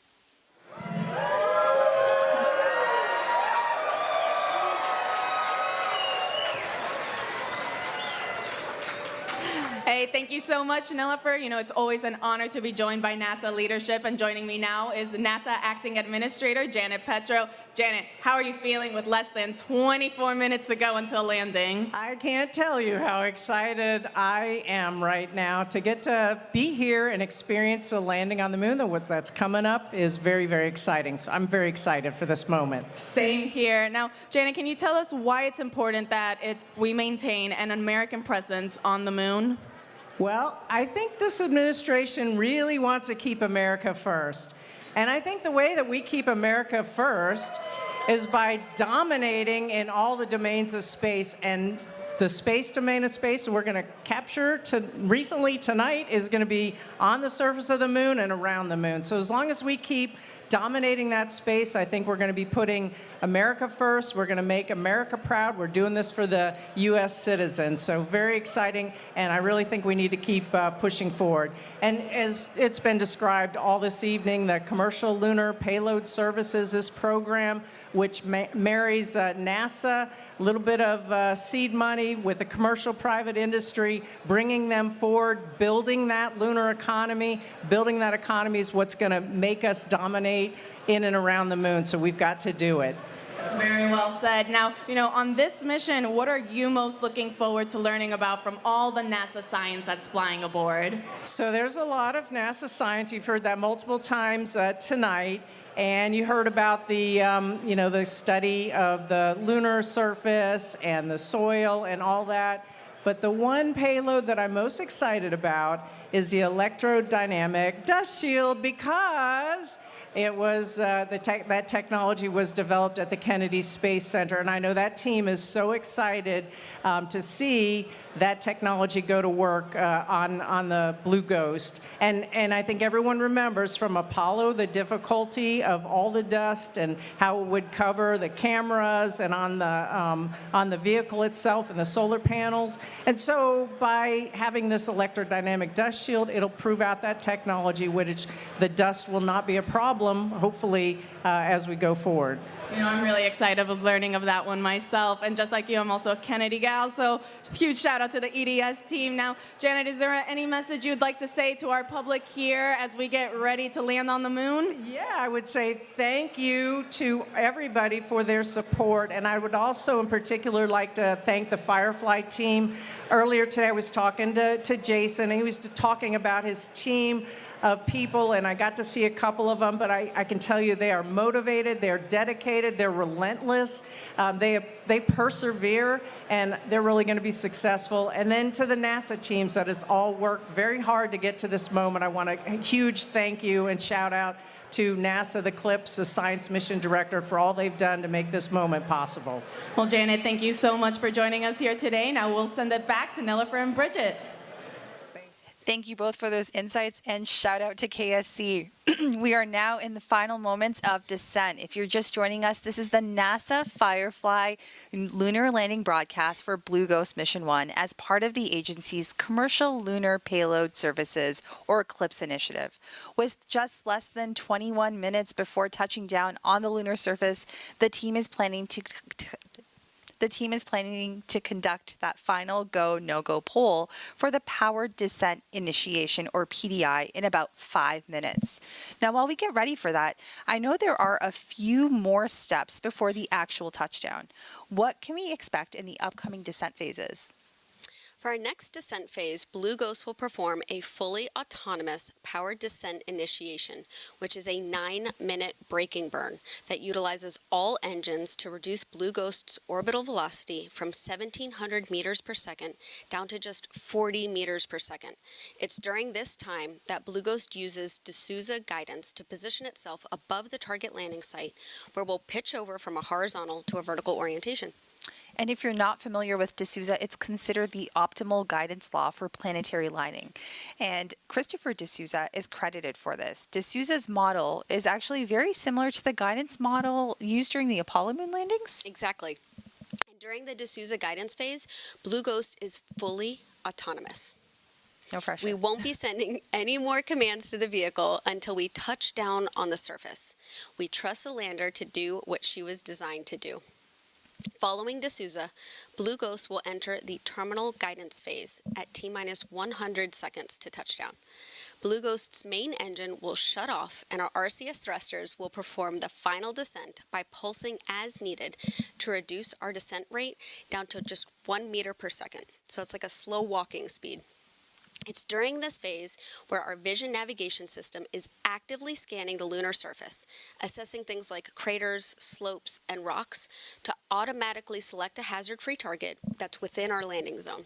Hey, thank you so much, Nilüfer. You know, it's always an honor to be joined by NASA leadership, and joining me now is NASA Acting Administrator Janet Petro. Janet, how are you feeling with less than 24 minutes to go until landing? I can't tell you how excited I am right now to get to be here and experience the landing on the moon. What that's coming up is very, very exciting. So I'm very excited for this moment. Same here. Now, Janet, can you tell us why it's important that we maintain an American presence on the moon? Well, I think this administration really wants to keep America first. And I think the way that we keep America first is by dominating in all the domains of space. And the space domain of space we're going to capture recently tonight is going to be on the surface of the moon and around the moon. So as long as we keep dominating that space, I think we're going to be putting America first. We're going to make America proud. We're doing this for the U.S. citizens. So very exciting, and I really think we need to keep pushing forward. And as it's been described all this evening, the Commercial Lunar Payload Services, this program, which marries NASA, a little bit of seed money with the commercial private industry, bringing them forward, building that lunar economy. Building that economy is what's going to make us dominate in and around the moon, so we've got to do it. That's very well said. Now, you know, on this mission, what are you most looking forward to learning about from all the NASA science that's flying aboard? So there's a lot of NASA science. You've heard that multiple times tonight. And you heard about the, the study of the lunar surface and the soil and all that. But the one payload that I'm most excited about is the electrodynamic dust shield, because it was that technology was developed at the Kennedy Space Center, and I know that team is so excited to see that technology go to work on the Blue Ghost. And I think everyone remembers from Apollo the difficulty of all the dust and how it would cover the cameras and on the vehicle itself and the solar panels. And so by having this electrodynamic dust shield, it'll prove out that technology, which the dust will not be a problem, hopefully, as we go forward. You know, I'm really excited of learning of that one myself. And just like you, I'm also a Kennedy gal, so huge shout out to the EDS team. Now, Janet, is there any message you'd like to say to our public here as we get ready to land on the moon? Yeah, I would say thank you to everybody for their support. And I would also in particular like to thank the Firefly team. Earlier today I was talking to Jason, and he was talking about his team of people, and I got to see a couple of them, but I can tell you they are motivated, they're dedicated, they're relentless, they persevere, and they're really going to be successful. And then to the NASA teams that has all worked very hard to get to this moment, I want a huge thank you and shout out to NASA, the CLPS, the Science Mission Director, for all they've done to make this moment possible. Well, Janet, thank you so much for joining us here today. Now we'll send it back to Nilofer and Bridget. Thank you both for those insights, and shout out to KSC. We are now in the final moments of descent. If you're just joining us, this is the NASA Firefly lunar landing broadcast for Blue Ghost Mission 1 as part of the agency's Commercial Lunar Payload Services, or CLPS initiative. With just less than 21 minutes before touching down on the lunar surface, the team is planning to conduct that final go, no-go poll for the powered descent initiation, or PDI, in about 5 minutes. Now, while we get ready for that, I know there are a few more steps before the actual touchdown. What can we expect in the upcoming descent phases? For our next descent phase, Blue Ghost will perform a fully autonomous powered descent initiation, which is a 9-minute braking burn that utilizes all engines to reduce Blue Ghost's orbital velocity from 1,700 meters per second down to just 40 meters per second. It's during this time that Blue Ghost uses D'Souza guidance to position itself above the target landing site, where we'll pitch over from a horizontal to a vertical orientation. And if you're not familiar with D'Souza, it's considered the optimal guidance law for planetary lining. And Christopher D'Souza is credited for this. D'Souza's model is actually very similar to the guidance model used during the Apollo moon landings. Exactly. And during the D'Souza guidance phase, Blue Ghost is fully autonomous. No pressure. We won't be sending any more commands to the vehicle until we touch down on the surface. We trust the lander to do what she was designed to do. Following D'Souza, Blue Ghost will enter the terminal guidance phase at T-minus 100 seconds to touchdown. Blue Ghost's main engine will shut off, and our RCS thrusters will perform the final descent by pulsing as needed to reduce our descent rate down to just 1 meter per second. So it's like a slow walking speed. It's during this phase where our vision navigation system is actively scanning the lunar surface, assessing things like craters, slopes, and rocks to automatically select a hazard-free target that's within our landing zone.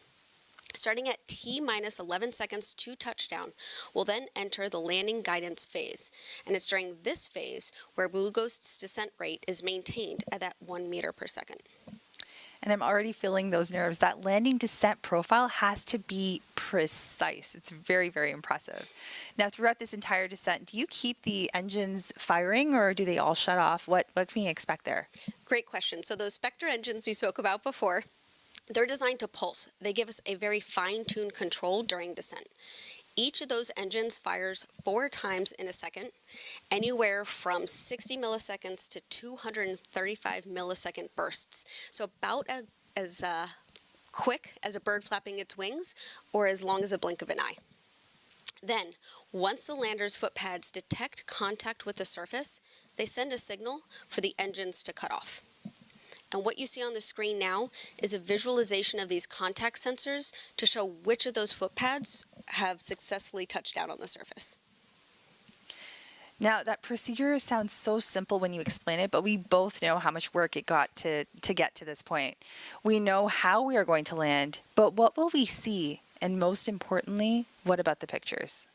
Starting at T-minus 11 seconds to touchdown, we'll then enter the landing guidance phase. And it's during this phase where Blue Ghost's descent rate is maintained at that 1 meter per second. And I'm already feeling those nerves. That landing descent profile has to be precise. It's very, very impressive. Now, throughout this entire descent, do you keep the engines firing, or do they all shut off? What can we expect there? Great question. So those Spectre engines we spoke about before, they're designed to pulse. They give us a very fine-tuned control during descent. Each of those engines fires 4 times in a second, anywhere from 60 milliseconds to 235 millisecond bursts. So about as quick as a bird flapping its wings, or as long as a blink of an eye. Then, once the lander's foot pads detect contact with the surface, they send a signal for the engines to cut off. And what you see on the screen now is a visualization of these contact sensors to show which of those foot pads have successfully touched down on the surface. Now, that procedure sounds so simple when you explain it, but we both know how much work it got to get to this point. We know how we are going to land, but what will we see? And most importantly, what about the pictures?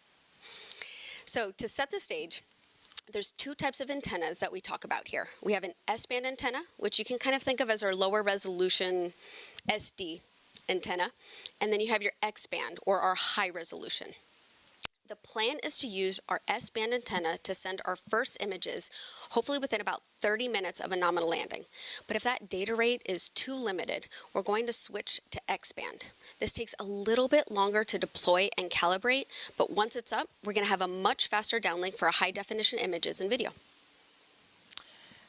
So to set the stage, there's 2 types of antennas that we talk about here. We have an S-band antenna, which you can kind of think of as our lower resolution SD antenna, and then you have your X-band, or our high resolution. The plan is to use our S-band antenna to send our first images, hopefully within about 30 minutes of a nominal landing. But if that data rate is too limited, we're going to switch to X-band. This takes a little bit longer to deploy and calibrate, but once it's up, we're going to have a much faster downlink for high-definition images and video.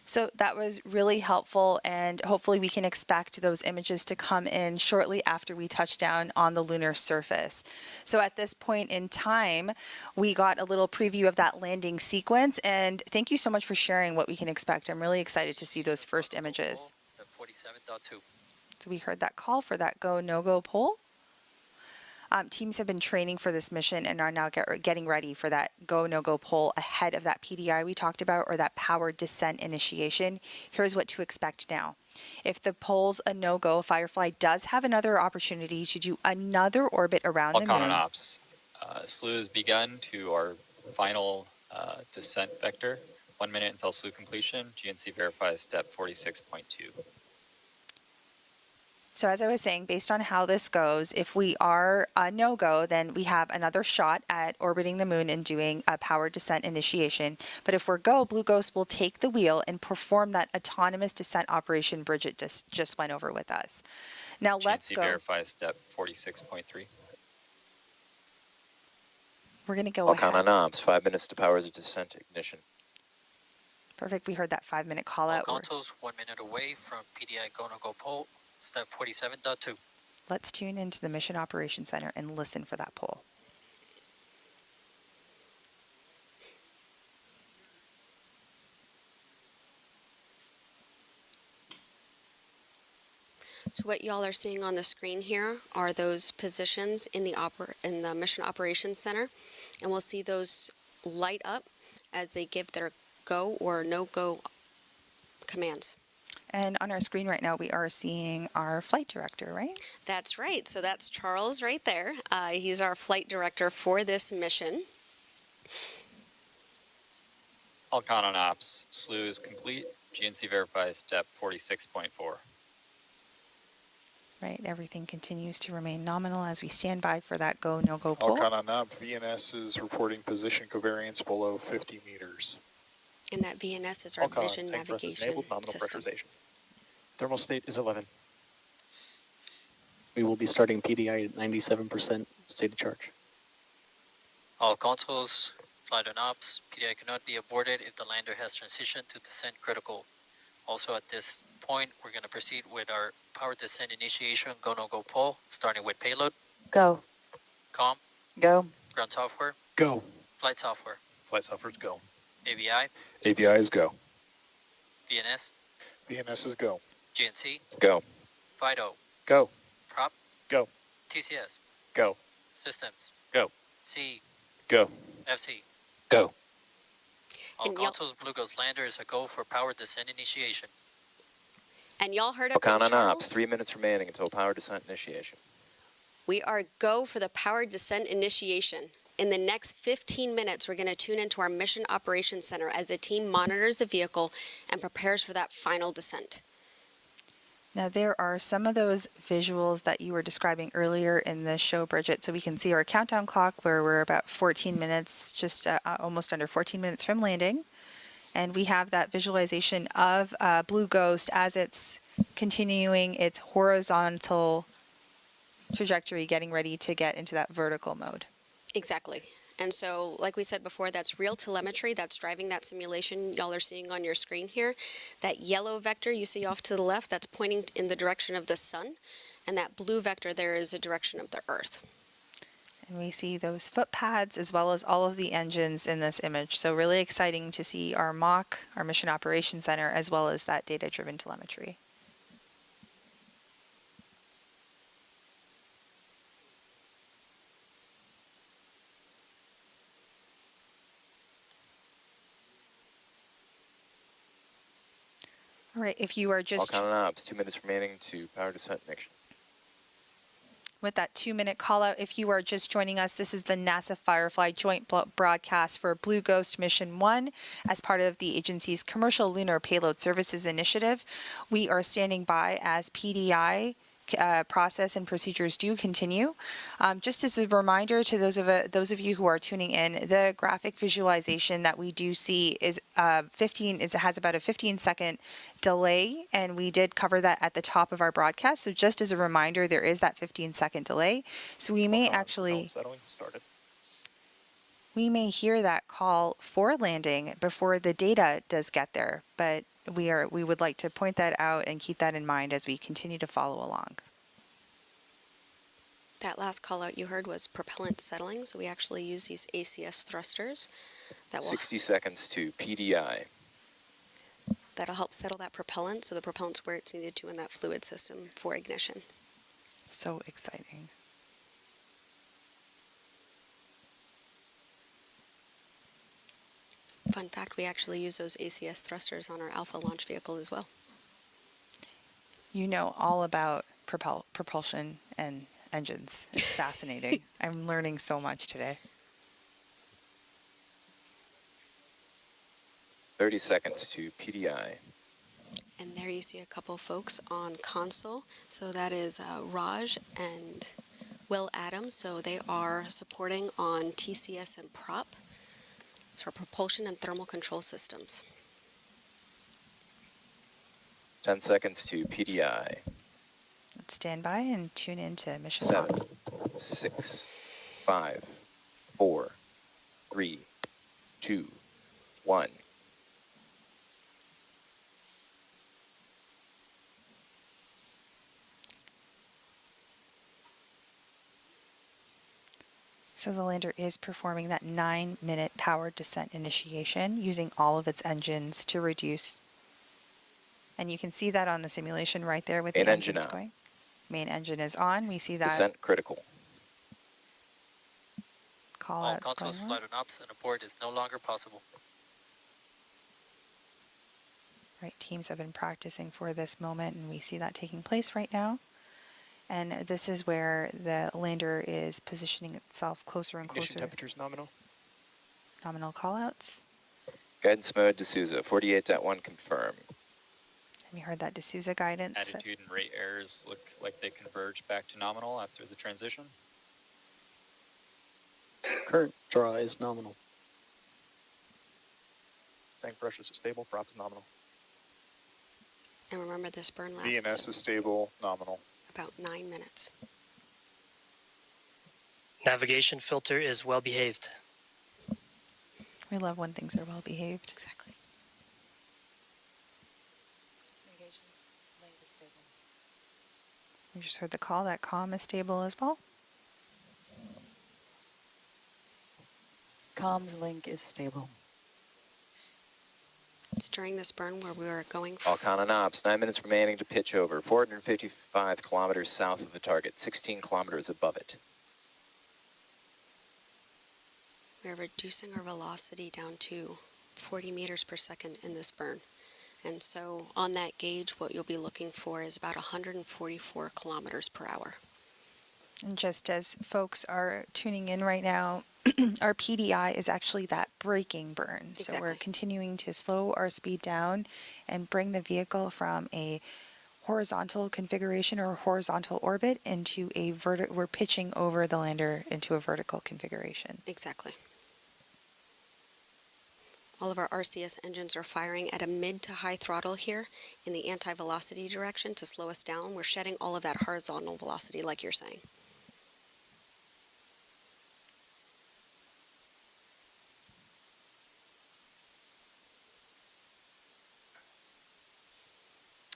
So that was really helpful, and hopefully we can expect those images to come in shortly after we touch down on the lunar surface. So at this point in time, we got a little preview of that landing sequence, and thank you so much for sharing what we can expect. I'm really excited to see those first images. Step 47.2. So we heard that call for that go, no-go poll. Teams have been training for this mission and are now getting ready for that go, no-go poll ahead of that PDI we talked about, or that powered descent initiation. Here's what to expect now. If the poll's a no-go, Firefly does have another opportunity to do another orbit around the moon. On ops. SLU has begun to our final descent vector. 1 minute until SLU completion. GNC verifies step 46.2. So as I was saying, based on how this goes, if we are a no-go, then we have another shot at orbiting the moon and doing a powered descent initiation. But if we're go, Blue Ghost will take the wheel and perform that autonomous descent operation Bridget just went over with us. Now let's go. verifies step 46.3. We're going to go Welcome ahead. on ops, 5 minutes to power the descent ignition. Perfect. We heard that 5-minute call out. Consoles 1 minute away from PDI go, no-go poll. Step 47.2. Let's tune into the Mission Operations Center and listen for that poll. So what y'all are seeing on the screen here are those positions in the Mission Operations Center, and we'll see those light up as they give their go or no-go commands. And on our screen right now, we are seeing our flight director, right? That's right. So that's Charles right there. He's our flight director for this mission. Alcon on ops. SLU is complete. GNC verifies step 46.4. Right. Everything continues to remain nominal as we stand by for that go, no-go poll. Alcon on op. VNS is reporting position covariance below 50 meters. And that VNS is our vision navigation system. Thermal state is 11. We will be starting PDI at 97% state of charge. All consoles, flight on ops. PDI cannot be aborted if the lander has transitioned to descent critical. Also at this point, we're going to proceed with our power descent initiation go, no-go poll, starting with payload. Go. COM. Go. Ground software. Go. Flight software. Flight software is go. AVI. AVI is go. VNS. VNS is go. GNC. Go. FIDO. Go. Prop. Go. TCS. Go. Systems. Go. C. Go. FC. Go. All consoles, Blue Ghost lander is a go for power descent initiation. And y'all heard it Alcon from on Charles? ops, 3 minutes remaining until power descent initiation. We are go for the powered descent initiation. In the next 15 minutes, we're going to tune into our Mission Operations Center as the team monitors the vehicle and prepares for that final descent. Now, there are some of those visuals that you were describing earlier in the show, Bridget. So we can see our countdown clock where we're about 14 minutes, just almost under 14 minutes from landing. And we have that visualization of Blue Ghost as it's continuing its horizontal trajectory, getting ready to get into that vertical mode. Exactly. And so, like we said before, that's real telemetry that's driving that simulation y'all are seeing on your screen here. That yellow vector you see off to the left, that's pointing in the direction of the sun. And that blue vector there is the direction of the Earth. And we see those foot pads as well as all of the engines in this image. So really exciting to see our MOC, our Mission Operations Center, as well as that data-driven telemetry. All right, if you are just... Alcon on ops, 2 minutes remaining to power descent ignition. With that 2-minute call out, if you are just joining us, this is the NASA Firefly joint broadcast for Blue Ghost Mission 1 as part of the agency's Commercial Lunar Payload Services Initiative. We are standing by as PDI process and procedures do continue. Just as a reminder to those of you who are tuning in, the graphic visualization that we do see is has about a 15-second delay, and we did cover that at the top of our broadcast. So just as a reminder, there is that 15-second delay. So we may actually Settling started. we may hear that call for landing before the data does get there, but we would like to point that out and keep that in mind as we continue to follow along. That last call out you heard was propellant settling, so we actually use these ACS thrusters that will 60 seconds to PDI. that'll help settle that propellant, so the propellant's where it's needed to in that fluid system for ignition. So exciting. Fun fact, we actually use those ACS thrusters on our Alpha launch vehicle as well. You know all about propulsion and engines. It's fascinating. I'm learning so much today. 30 seconds to PDI. And there you see a couple folks on console. So that is Raj and Will Adams. So they are supporting on TCS and prop. So propulsion and thermal control systems. 10 seconds to PDI. Let's stand by and tune in to mission 7, ops. 6, 5, 4, 3, 2, 1. So the lander is performing that 9-minute powered descent initiation using all of its engines to reduce. And you can see that on the simulation right there with Main the engine engines on. going. Main engine is on. We see that Descent critical. call All outs going consoles, on. flight on ops, and abort is no longer possible. Right, teams have been practicing for this moment, and we see that taking place right now. And this is where the lander is positioning itself closer and Ignition closer. temperatures nominal. Nominal callouts. Guidance mode D'Souza, 48.1 confirm. And we heard that D'Souza guidance. Attitude and rate errors look like they converge back to nominal after the transition. Current draw is nominal. Tank pressures are stable, prop is nominal. And remember, this burn VNS lasts is stable, nominal. about 9 minutes. Navigation filter is well behaved. We love when things are well behaved. Exactly. We just heard the call. That comm is stable as well. Comms link is stable. It's during this burn where we were going All con and ops, 9 minutes remaining to pitch over. 455 kilometers south of the target, 16 kilometers above it. We're reducing our velocity down to 40 meters per second in this burn. And so on that gauge, what you'll be looking for is about 144 kilometers per hour. And just as folks are tuning in right now, our PDI is actually that braking burn. So we're continuing to slow our speed down and bring the vehicle from a horizontal configuration or horizontal orbit into a we're pitching over the lander into a vertical configuration. Exactly. All of our RCS engines are firing at a mid to high throttle here in the anti-velocity direction to slow us down. We're shedding all of that horizontal velocity like you're saying.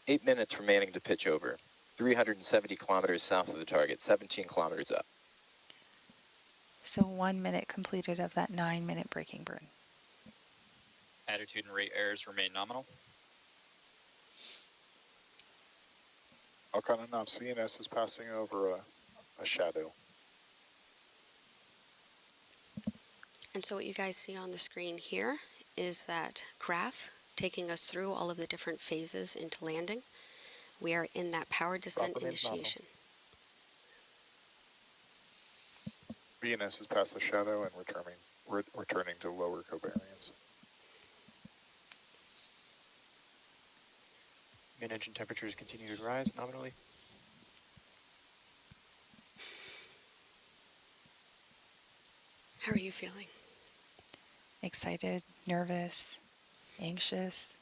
Eight minutes remaining to pitch over. 370 kilometers south of the target, 17 kilometers up. So 1 minute completed of that 9-minute braking burn. Attitude and rate errors remain nominal. Alcon and ops, VNS is passing over a shadow. And so what you guys see on the screen here is that graph taking us through all of the different phases into landing. We are in that power descent initiation. VNS is past the shadow and returning to lower covariance. Main engine temperatures continue to rise nominally. How are you feeling? Excited, nervous, anxious.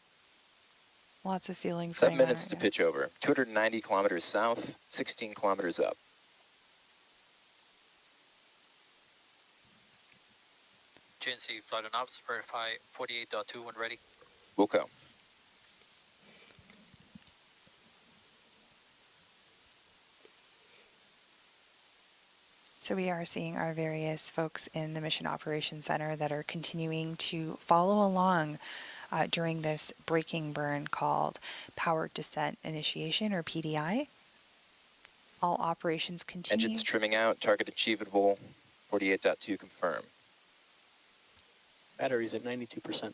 Lots of feelings 7 going on minutes right to now. pitch over. 290 kilometers south, 16 kilometers up. GNC flight on ops, verify 48.2 when ready. Wilco. So we are seeing our various folks in the Mission Operations Center that are continuing to follow along during this braking burn called Powered Descent Initiation, or PDI. All operations continue. Engines trimming out, target achievable, 48.2 confirm. Batteries at 92%.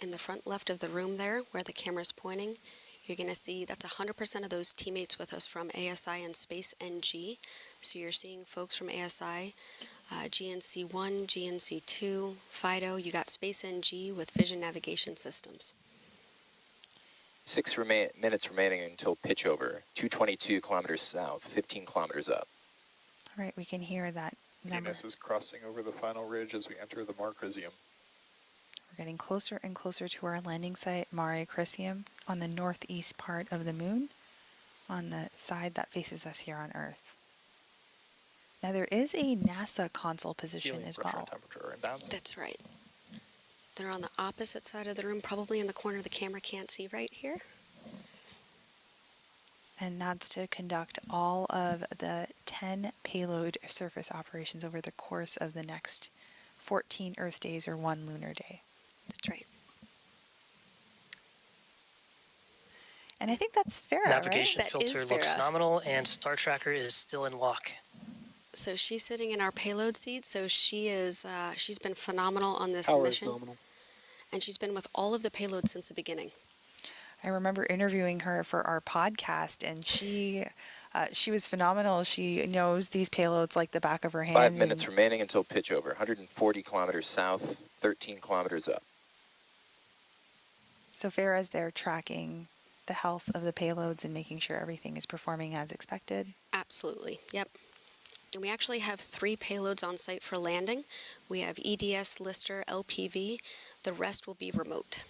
In the front left of the room there, where the camera's pointing, you're going to see that's 100% of those teammates with us from ASI and Space NG. So you're seeing folks from ASI, GNC1, GNC2, FIDO. You got Space NG with Vision Navigation Systems. 6 minutes remaining until pitch over. 222 kilometers south, 15 kilometers up. All right, we can hear that number. Venus is crossing over the final ridge as we enter the Marcrisium. We're getting closer and closer to our landing site, Mare Crisium, on the northeast part of the moon, on the side that faces us here on Earth. Now there is a NASA console position as well. That's right. They're on the opposite side of the room, probably in the corner the camera can't see right here. And that's to conduct all of the 10 payload surface operations over the course of the next 14 Earth days or 1 lunar day. That's right. And I think that's Farah, Navigation right? That is filter looks Farah. nominal, and Star Tracker is still in lock. So she's sitting in our payload seat. So she is, she's been phenomenal on this Power mission. is nominal. And she's been with all of the payloads since the beginning. I remember interviewing her for our podcast, and she was phenomenal. She knows these payloads like the back of her hand. 5 minutes remaining until pitch over. 140 kilometers south, 13 kilometers up. So Farah's there tracking the health of the payloads and making sure everything is performing as expected. Absolutely. Yep. And we actually have 3 payloads on site for landing. We have EDS, Lister, LPV. The rest will be remote.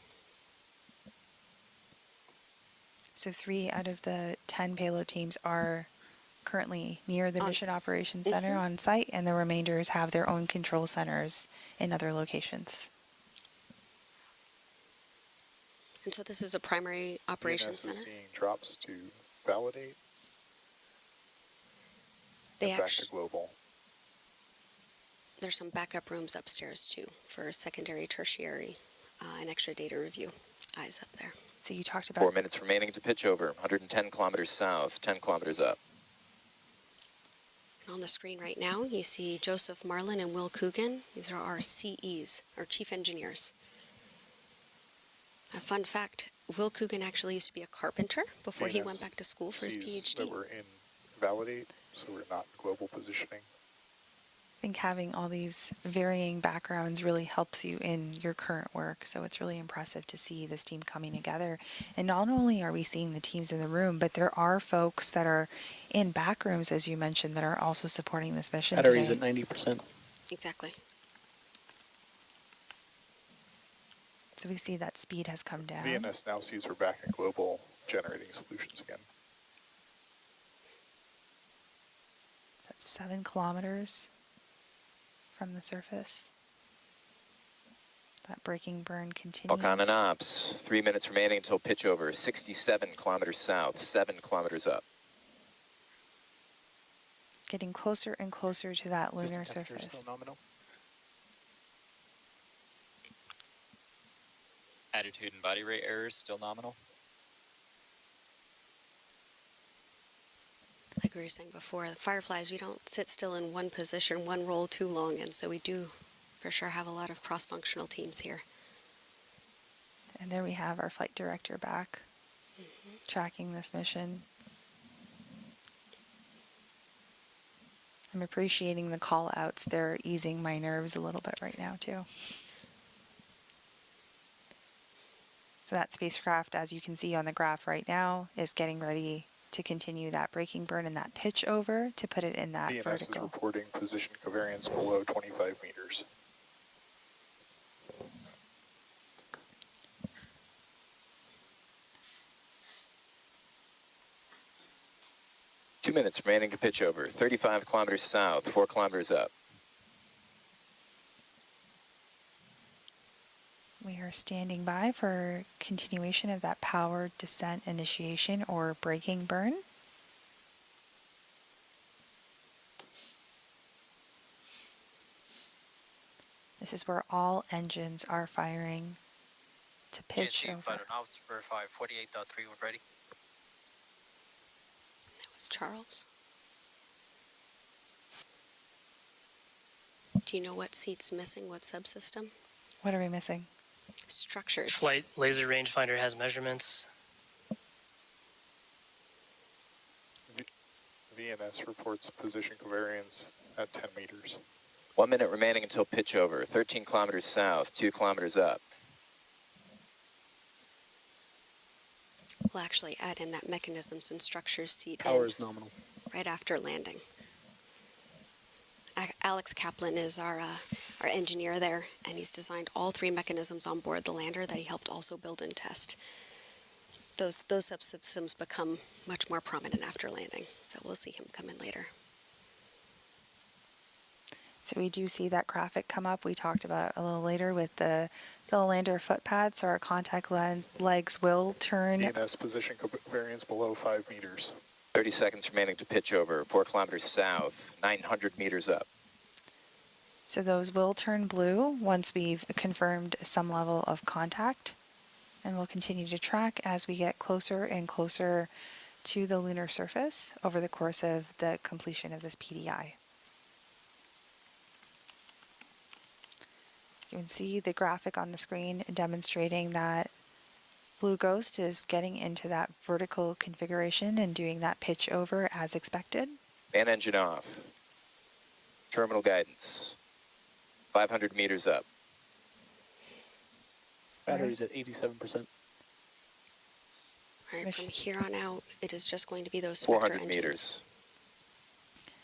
So 3 out of the 10 payload teams are currently near the Mission Operations Center on site, and the remainders have their own control centers in other locations. And so this is a primary operations VNS is center. seeing drops to validate. They and back to actually, global. there's some backup rooms upstairs too for secondary, tertiary, and extra data review. Eyes up there. So you talked about 4 minutes remaining to pitch over. 110 kilometers south, 10 kilometers up. And on the screen right now, you see Joseph Marlin and Will Coogan. These are our CEs, our chief engineers. A fun fact, Will Coogan actually used to be a carpenter before he went back to school for his sees PhD. that we're in validate, so we're not global positioning. I think having all these varying backgrounds really helps you in your current work. So it's really impressive to see this team coming together. And not only are we seeing the teams in the room, but there are folks that are in back rooms, as you mentioned, that are also supporting this mission Batteries today. at 90%. Exactly. So we see that speed has come down. VNS now sees we're back in global generating solutions again. That's 7 kilometers from the surface. That braking burn continues. Falcon and ops. 3 minutes remaining until pitch over. 67 kilometers south, 7 kilometers up. Getting closer and closer to that lunar surface. Still nominal. Attitude and body rate errors still nominal. Like we were saying before, the Fireflies, we don't sit still in one position, one role too long, and so we do for sure have a lot of cross-functional teams here. And there we have our flight director back, tracking this mission. I'm appreciating the call outs. They're easing my nerves a little bit right now too. So that spacecraft, as you can see on the graph right now, is getting ready to continue that braking burn and that pitch over to put it in that VNS vertical. is reporting position covariance below 25 meters. Two minutes remaining to pitch over. 35 kilometers south, 4 kilometers up. We are standing by for continuation of that powered descent initiation or braking burn. This is where all engines are firing to pitch GNC over. Fighter Ops, verify 48.3 when ready. That was Charles. Do you know what seat's missing? What subsystem? What are we missing? Structures. Flight laser rangefinder has measurements. VNS reports position covariance at 10 meters. 1 minute remaining until pitch over. 13 kilometers south, 2 kilometers up. We'll actually add in that mechanisms and structures seat Power is nominal. right after landing. Alex Kaplan is our engineer there, and he's designed all 3 mechanisms on board the lander that he helped also build and test. Those subsystems become much more prominent after landing, so we'll see him come in later. So we do see that graphic come up we talked about a little later with the lander footpad, so our contact legs will turn. VNS position covariance below 5 meters. 30 seconds remaining to pitch over. 4 kilometers south, 900 meters up. So those will turn blue once we've confirmed some level of contact. And we'll continue to track as we get closer and closer to the lunar surface over the course of the completion of this PDI. You can see the graphic on the screen demonstrating that Blue Ghost is getting into that vertical configuration and doing that pitch over as expected. Fan engine off. Terminal guidance. 500 meters up. Battery's at 87%. All right, from here on out, it is just going to be those Spectra 400 engines. meters.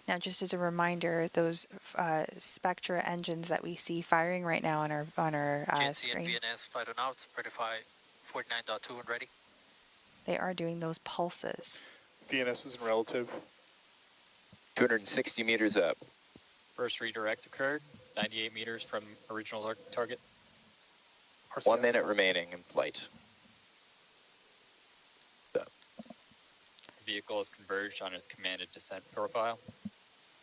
Now, just as a reminder, those Spectra engines that we see firing right now on our GNC screen, and VNS Fighter Ops, verify 49.2 when ready. they are doing those pulses. VNS is in relative. 260 meters up. First redirect occurred, 98 meters from original target. 1 minute remaining in flight. The vehicle is converged on its commanded descent profile.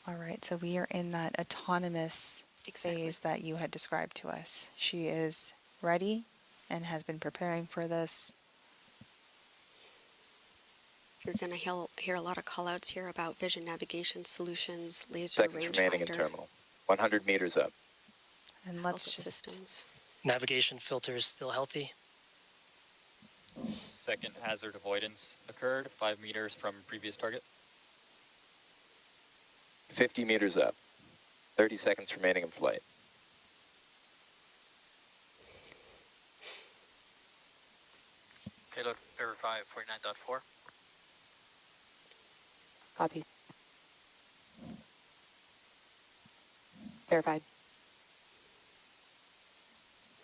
All right, so we are in that autonomous phase that you had described to us. She is ready and has been preparing for this. You're going to hear a lot of call-outs here about vision navigation solutions, laser Seconds remaining in rangefinder, terminal. 100 meters up. And let's just systems. Navigation filter is still healthy. Second hazard avoidance occurred, 5 meters from previous target. 50 meters up. 30 seconds remaining in flight. Payload verify 49.4. Copy. Verified.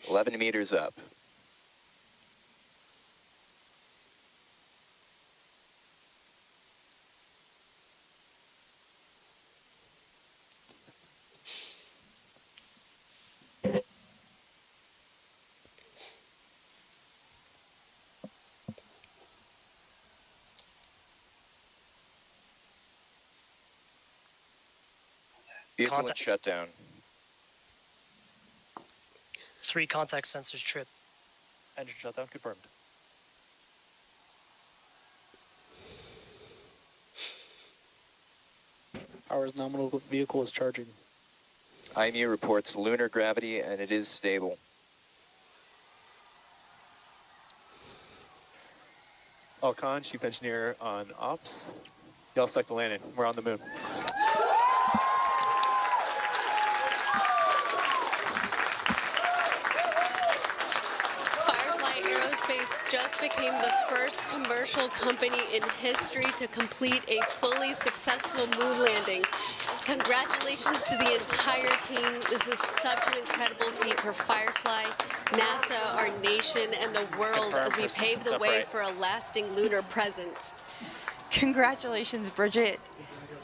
11 meters up. Vehicle in shutdown. 3 contact sensors tripped. Engine shutdown confirmed. Power is nominal. Vehicle is charging. IMU reports lunar gravity and it is stable. Alcon, Chief Engineer on Ops. Y'all select the landing. We're on the moon. Firefly Aerospace just became the first commercial company in history to complete a fully successful moon landing. Congratulations to the entire team. This is such an incredible feat for Firefly, NASA, our nation, and the world as we pave the way for a lasting lunar presence. Congratulations, Bridget.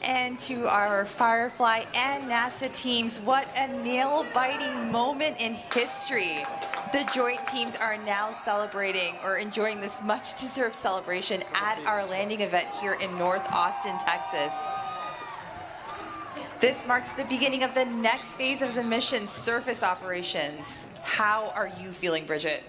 And to our Firefly and NASA teams, what a nail-biting moment in history. The joint teams are now celebrating or enjoying this much-deserved celebration at our landing event here in North Austin, Texas. This marks the beginning of the next phase of the mission, surface operations. How are you feeling, Bridget?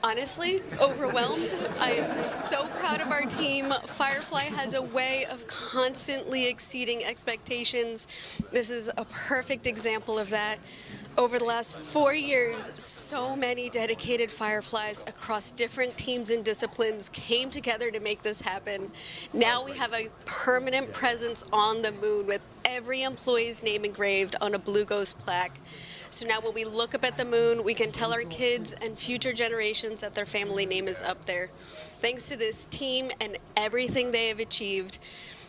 Honestly, overwhelmed. I am so proud of our team. Firefly has a way of constantly exceeding expectations. This is a perfect example of that. Over the last 4 years, so many dedicated Fireflies across different teams and disciplines came together to make this happen. Now we have a permanent presence on the moon with every employee's name engraved on a Blue Ghost plaque. So now when we look up at the moon, we can tell our kids and future generations that their family name is up there. Thanks to this team and everything they have achieved.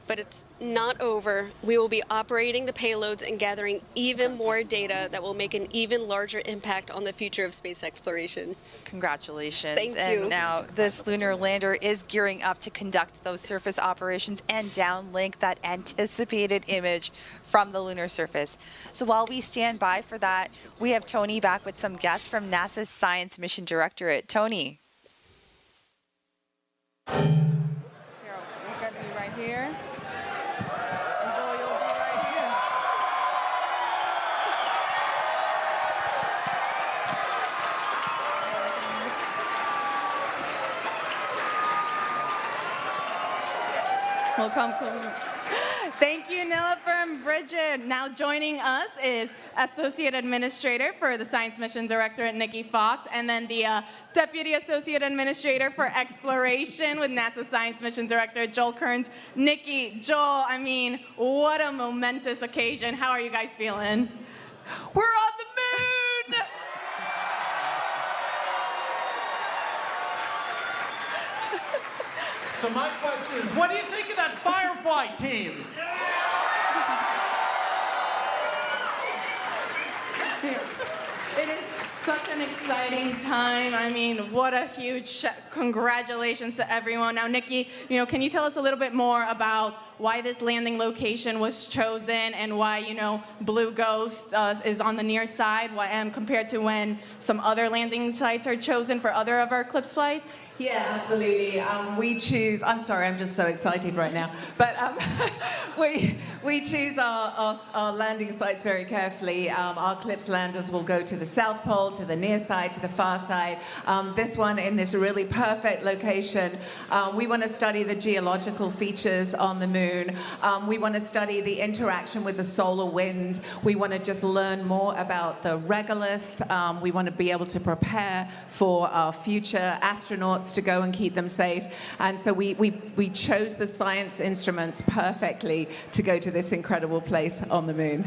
But it's not over. We will be operating the payloads and gathering even more data that will make an even larger impact on the future of space exploration. Congratulations. Thank you. And now this lunar lander is gearing up to conduct those surface operations and downlink that anticipated image from the lunar surface. So while we stand by for that, we have Tony back with some guests from NASA's Science Mission Directorate. Tony. Here, we've got you right here. Well, come. Thank you, Nilofer and Bridget. Now joining us is Associate Administrator for the Science Mission Directorate, Nikki Fox, and then the Deputy Associate Administrator for Exploration with NASA Science Mission Director, Joel Kearns. Nikki, Joel, I mean, what a momentous occasion. How are you guys feeling? We're on the moon! So my question is, what do you think of that Firefly team? It is such an exciting time. I mean, what a huge congratulations to everyone. Now, Nikki, can you tell us a little bit more about why this landing location was chosen and why, Blue Ghost is on the near side compared to when some other landing sites are chosen for other of our CLPS flights? Yeah, absolutely. We choose, I'm sorry, I'm just so excited right now, but we choose our landing sites very carefully. Our CLPS landers will go to the South Pole, to the near side, to the far side. This one in this really perfect location. We want to study the geological features on the moon. We want to study the interaction with the solar wind. We want to just learn more about the regolith. We want to be able to prepare for our future astronauts to go and keep them safe. And so we chose the science instruments perfectly to go to this incredible place on the moon.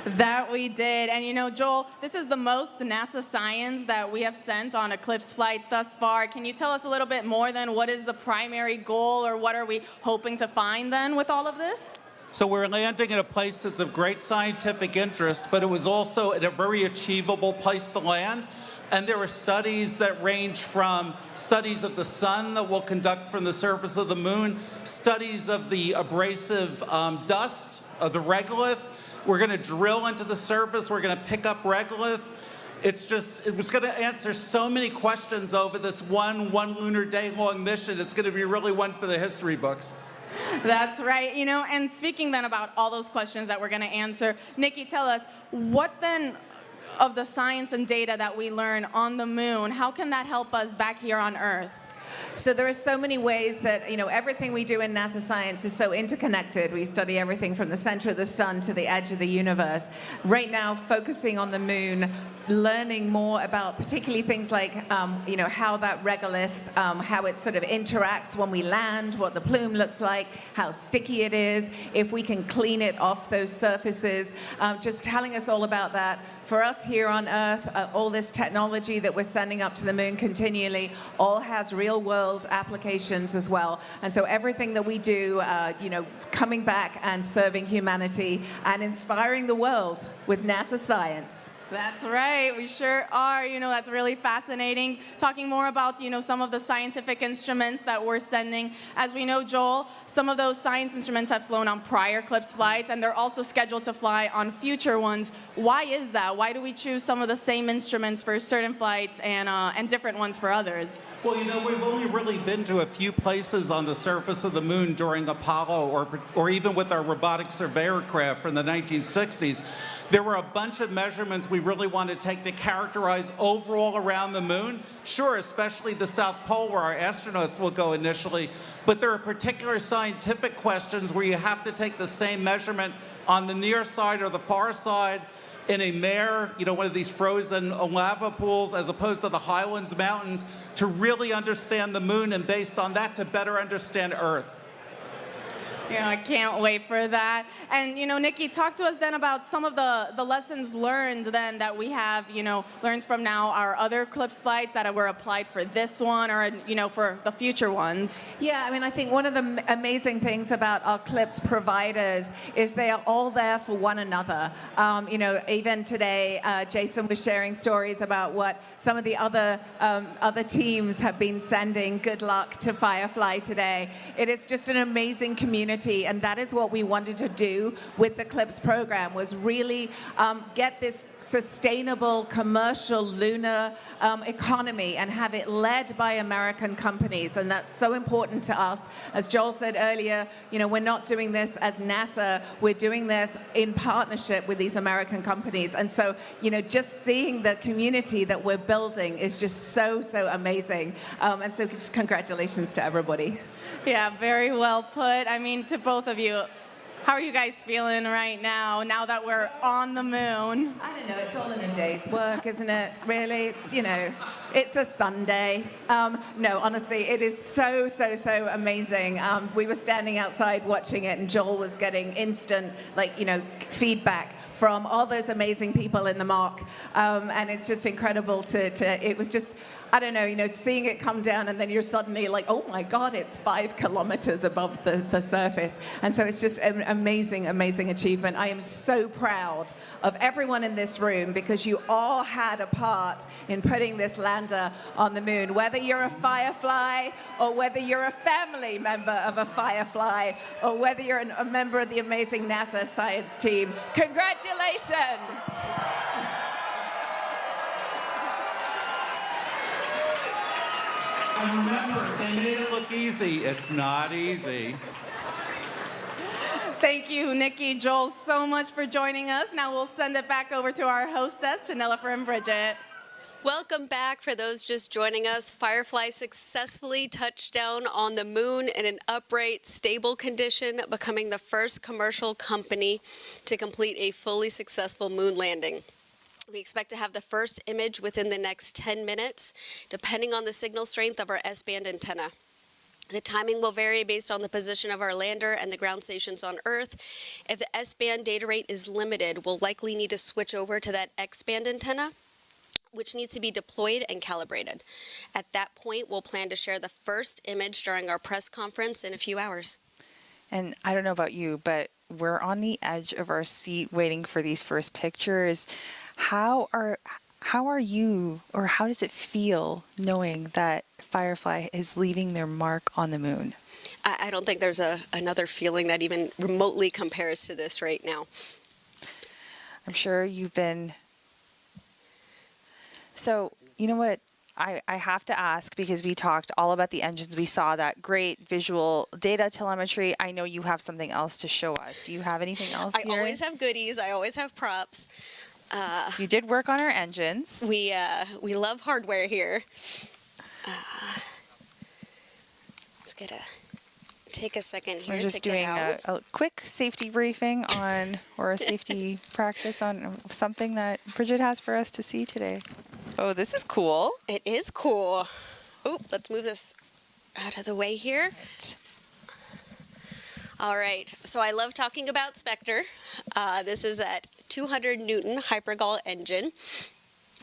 That we did. And Joel, this is the most NASA science that we have sent on a CLPS flight thus far. Can you tell us a little bit more then? What is the primary goal, or what are we hoping to find then with all of this? So we're landing in a place that's of great scientific interest, but it was also at a very achievable place to land. And there are studies that range from studies of the sun that we'll conduct from the surface of the moon, studies of the abrasive dust of the regolith. We're going to drill into the surface. We're going to pick up regolith. It was going to answer so many questions over this one lunar day long mission. It's going to be really one for the history books. That's right. And speaking then about all those questions that we're going to answer, Nikki, tell us, what then of the science and data that we learn on the moon, how can that help us back here on Earth? So there are so many ways that, everything we do in NASA science is so interconnected. We study everything from the center of the sun to the edge of the universe. Right now, focusing on the moon, learning more about particularly things like, how that regolith, how it sort of interacts when we land, what the plume looks like, how sticky it is, if we can clean it off those surfaces, just telling us all about that. For us here on Earth, all this technology that we're sending up to the moon continually all has real-world applications as well. And so everything that we do, coming back and serving humanity and inspiring the world with NASA science. That's right, we sure are. That's really fascinating. Talking more about, some of the scientific instruments that we're sending. As we know, Joel, some of those science instruments have flown on prior CLPS flights, and they're also scheduled to fly on future ones. Why is that? Why do we choose some of the same instruments for certain flights and different ones for others? Well, we've only really been to a few places on the surface of the moon during Apollo or even with our robotic surveyor craft from the 1960s. There were a bunch of measurements we really want to take to characterize overall around the moon. Sure, especially the South Pole where our astronauts will go initially, but there are particular scientific questions where you have to take the same measurement on the near side or the far side in a mare, one of these frozen lava pools, as opposed to the Highlands Mountains, to really understand the moon, and based on that, to better understand Earth. I can't wait for that. And, Nikki, talk to us then about some of the lessons learned then that we have, learned from now our other CLPS flights that were applied for this one or, for the future ones. Yeah, I think one of the amazing things about our CLPS providers is they are all there for one another. Even today, Jason was sharing stories about what some of the other teams have been sending. Good luck to Firefly today. It is just an amazing community. And that is what we wanted to do with the CLPS program, was really get this sustainable commercial lunar economy and have it led by American companies. And that's so important to us. As Joel said earlier, we're not doing this as NASA. We're doing this in partnership with these American companies. And so, just seeing the community that we're building is just so, so amazing. And so just congratulations to everybody. Yeah, very well put. To both of you, how are you guys feeling right now that we're on the moon? I don't know, it's all in a day's work, isn't it? Really, it's a Sunday. No, honestly, it is so, so, so amazing. We were standing outside watching it, and Joel was getting instant, feedback from all those amazing people in the mock. And it's just incredible it was just, I don't know, seeing it come down and then you're suddenly like, oh my God, it's 5 kilometers above the surface. And so it's just an amazing, amazing achievement. I am so proud of everyone in this room because you all had a part in putting this lander on the moon. Whether you're a Firefly or whether you're a family member of a Firefly or whether you're a member of the amazing NASA science team, congratulations. And remember, they made it look easy. It's not easy. Thank you, Nikki, Joel, so much for joining us. Now we'll send it back over to our hostess, to Nilofer and Bridget. Welcome back. For those just joining us, Firefly successfully touched down on the moon in an upright, stable condition, becoming the first commercial company to complete a fully successful moon landing. We expect to have the first image within the next 10 minutes, depending on the signal strength of our S-band antenna. The timing will vary based on the position of our lander and the ground stations on Earth. If the S-band data rate is limited, we'll likely need to switch over to that X-band antenna, which needs to be deployed and calibrated. At that point, we'll plan to share the first image during our press conference in a few hours. And I don't know about you, but we're on the edge of our seat waiting for these first pictures. How are you, or how does it feel knowing that Firefly is leaving their mark on the moon? I don't think there's another feeling that even remotely compares to this right now. I'm sure you've been... So, you know what? I have to ask, because we talked all about the engines. We saw that great visual data telemetry. I know you have something else to show us. Do you have anything else I always have goodies. I always have props. You did work on our engines. We love hardware here. Let's get a take a second here We're to just get doing out. a quick safety briefing on, or a safety practice on something that Bridget has for us to see today. Oh, this is cool. It is cool. Oh, let's move this out of the way here. All right, so I love talking about Spectre. This is that 200 Newton Hypergol engine.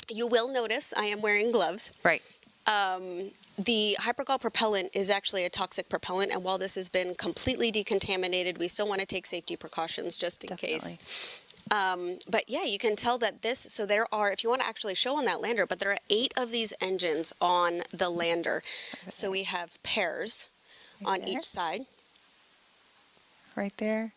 You will notice I am wearing gloves. Right. The hypergol propellant is actually a toxic propellant, and while this has been completely decontaminated, we still want to take safety precautions just in case. But yeah, you can tell that this, so there are, if you want to actually show on that lander, but there are 8 of these engines on the lander. Okay. So we have pairs on each side. Right there.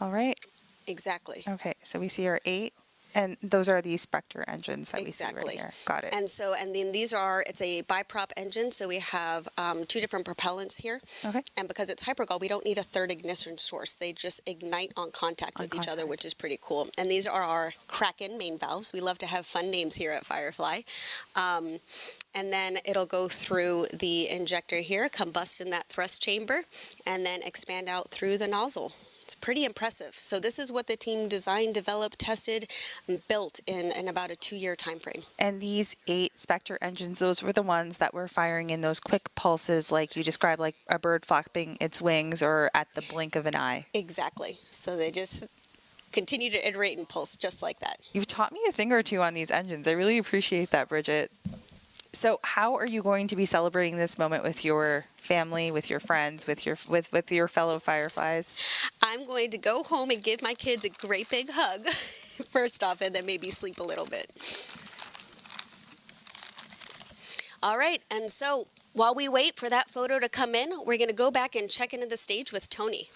All right. Exactly. Okay, so we see our 8, and those are the Spectre engines that we see right here. Got it. And so, and then these are, it's a biprop engine, so we have 2 different propellants here. Okay. And because it's hypergol, we don't need a third ignition source. They just ignite on contact with each other, which is pretty cool. And these are our Kraken main valves. We love to have fun names here at Firefly. And then it'll go through the injector here, combust in that thrust chamber, and then expand out through the nozzle. It's pretty impressive. So this is what the team designed, developed, tested, and built in about a 2-year time frame. And these 8 Spectre engines, those were the ones that were firing in those quick pulses like you described, like a bird flapping its wings or at the blink of an eye. Exactly. So they just continue to iterate and pulse just like that. You've taught me a thing or two on these engines. I really appreciate that, Bridget. So how are you going to be celebrating this moment with your family, with your friends, with your fellow Fireflies? I'm going to go home and give my kids a great big hug, first off, and then maybe sleep a little bit. All right, and so while we wait for that photo to come in, we're going to go back and check into the stage with Tony.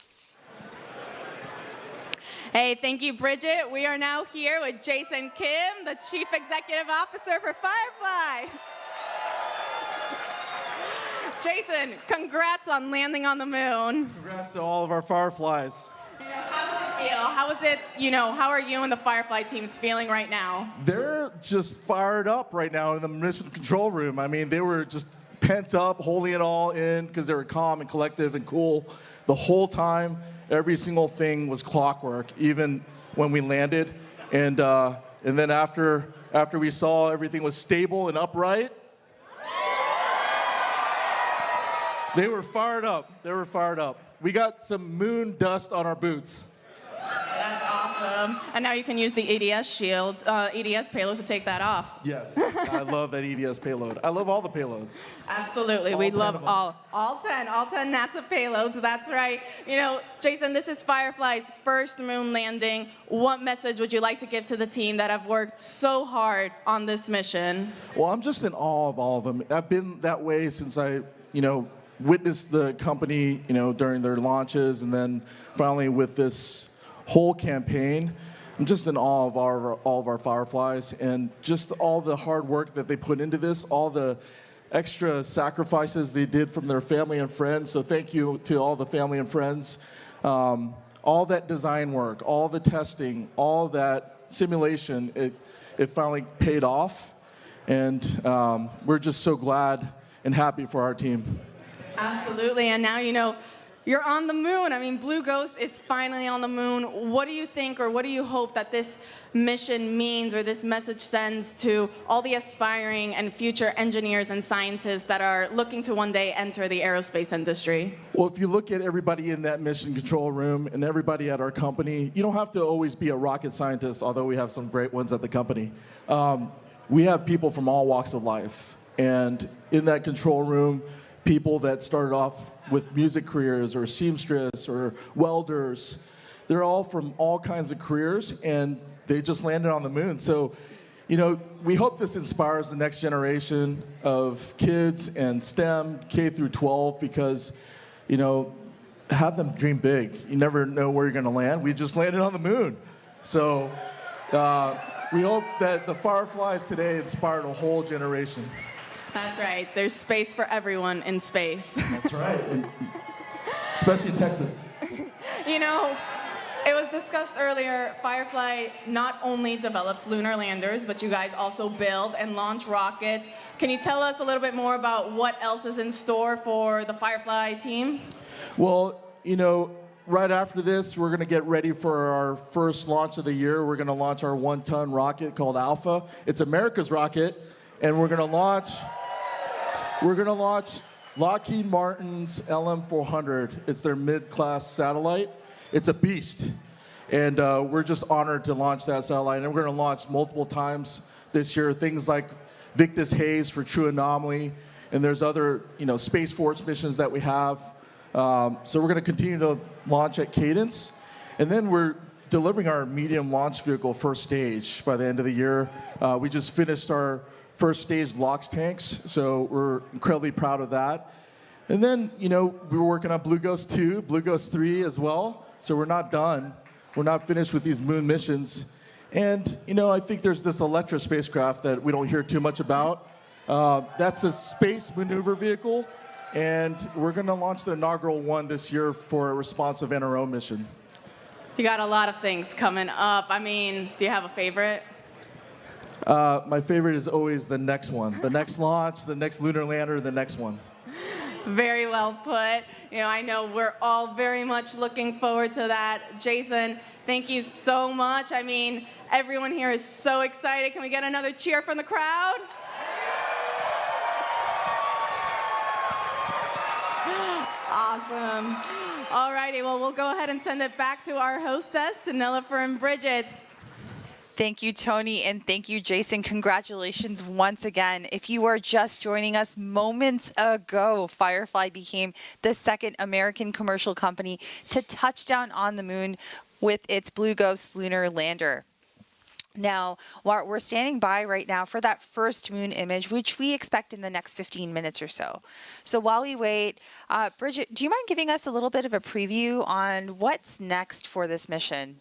Hey, thank you, Bridget. We are now here with Jason Kim, the Chief Executive Officer for Firefly. Jason, congrats on landing on the moon. Congrats to all of our Fireflies. How does it feel? How is it, how are you and the Firefly teams feeling right now? They're just fired up right now in the mission control room. I mean, they were just pent up, holding it all in because they were calm and collective and cool the whole time. Every single thing was clockwork, even when we landed. And then after we saw everything was stable and upright, they were fired up. They were fired up. We got some moon dust on our boots. That's awesome. And now you can use the EDS shield, EDS payload to take that off. Yes, I love that EDS payload. I love all the payloads. Absolutely. We love all 10 NASA payloads. That's right. Jason, this is Firefly's first moon landing. What message would you like to give to the team that have worked so hard on this mission? Well, I'm just in awe of all of them. I've been that way since I, witnessed the company, during their launches, and then finally with this whole campaign. I'm just in awe of all of our Fireflies and just all the hard work that they put into this, all the extra sacrifices they did from their family and friends. So thank you to all the family and friends. All that design work, all the testing, all that simulation, it finally paid off. And we're just so glad and happy for our team. Absolutely, and now you're on the moon. I mean, Blue Ghost is finally on the moon. What do you think, or what do you hope that this mission means, or this message sends to all the aspiring and future engineers and scientists that are looking to one day enter the aerospace industry? Well, if you look at everybody in that mission control room and everybody at our company, you don't have to always be a rocket scientist, although we have some great ones at the company. We have people from all walks of life, and in that control room, people that started off with music careers or seamstress or welders. They're all from all kinds of careers, and they just landed on the moon. So, we hope this inspires the next generation of kids and STEM, K through 12, because, have them dream big. You never know where you're going to land. We just landed on the moon. So we hope that the Fireflies today inspired a whole generation. That's right. There's space for everyone in space. That's right. Especially in Texas. It was discussed earlier, Firefly not only develops lunar landers, but you guys also build and launch rockets. Can you tell us a little bit more about what else is in store for the Firefly team? Well, you know, right after this, we're going to get ready for our first launch of the year. We're going to launch our 1-ton rocket called Alpha. It's America's rocket, and we're going to launch Lockheed Martin's LM-400. It's their mid-class satellite. It's a beast, and we're just honored to launch that satellite. And we're going to launch multiple times this year. Things like Victus Haze for True Anomaly, and there's other, you know, Space Force missions that we have. So we're going to continue to launch at cadence, and then we're delivering our medium launch vehicle first stage by the end of the year. We just finished our first stage LOX tanks, so we're incredibly proud of that. And then, you know, we were working on Blue Ghost 2, Blue Ghost 3 as well, so we're not done. We're not finished with these moon missions. And, you know, I think there's this Electra spacecraft that we don't hear too much about. That's a space maneuver vehicle. And we're going to launch the inaugural one this year for a responsive NRO mission. You got a lot of things coming up. I mean, do you have a favorite? My favorite is always the next one. The next launch, the next lunar lander, the next one. Very well put. You know, I know we're all very much looking forward to that. Jason, thank you so much. I mean, everyone here is so excited. Can we get another cheer from the crowd? Awesome. All righty, well, we'll go ahead and send it back to our hostess, to Nilofer and Bridget. Thank you, Tony, and thank you, Jason. Congratulations once again. If you are just joining us moments ago, Firefly became the second American commercial company to touch down on the moon with its Blue Ghost lunar lander. Now, we're standing by right now for that first moon image, which we expect in the next 15 minutes or so. So while we wait, Bridget, do you mind giving us a little bit of a preview on what's next for this mission?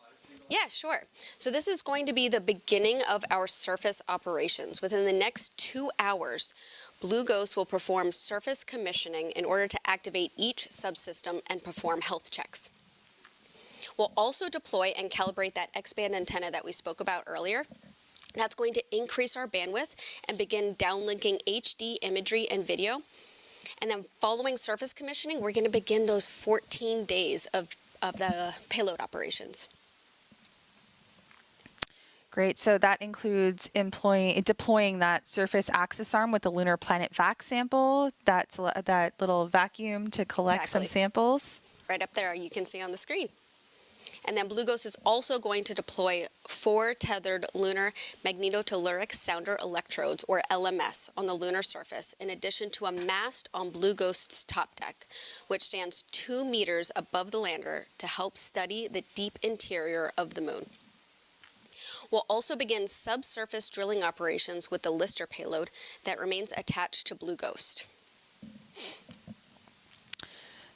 Yeah, sure. So this is going to be the beginning of our surface operations. Within the next 2 hours, Blue Ghost will perform surface commissioning in order to activate each subsystem and perform health checks. We'll also deploy and calibrate that X-band antenna that we spoke about earlier. That's going to increase our bandwidth and begin downlinking HD imagery and video. And then following surface commissioning, we're going to begin those 14 days of the payload operations. Great. So that includes deploying that surface access arm with the lunar planet vac sample, that little vacuum to collect some samples. Right up there, you can see on the screen. And then Blue Ghost is also going to deploy 4 tethered lunar magnetotelluric sounder electrodes, or LMS, on the lunar surface, in addition to a mast on Blue Ghost's top deck, which stands 2 meters above the lander to help study the deep interior of the moon. We'll also begin subsurface drilling operations with the Lister payload that remains attached to Blue Ghost.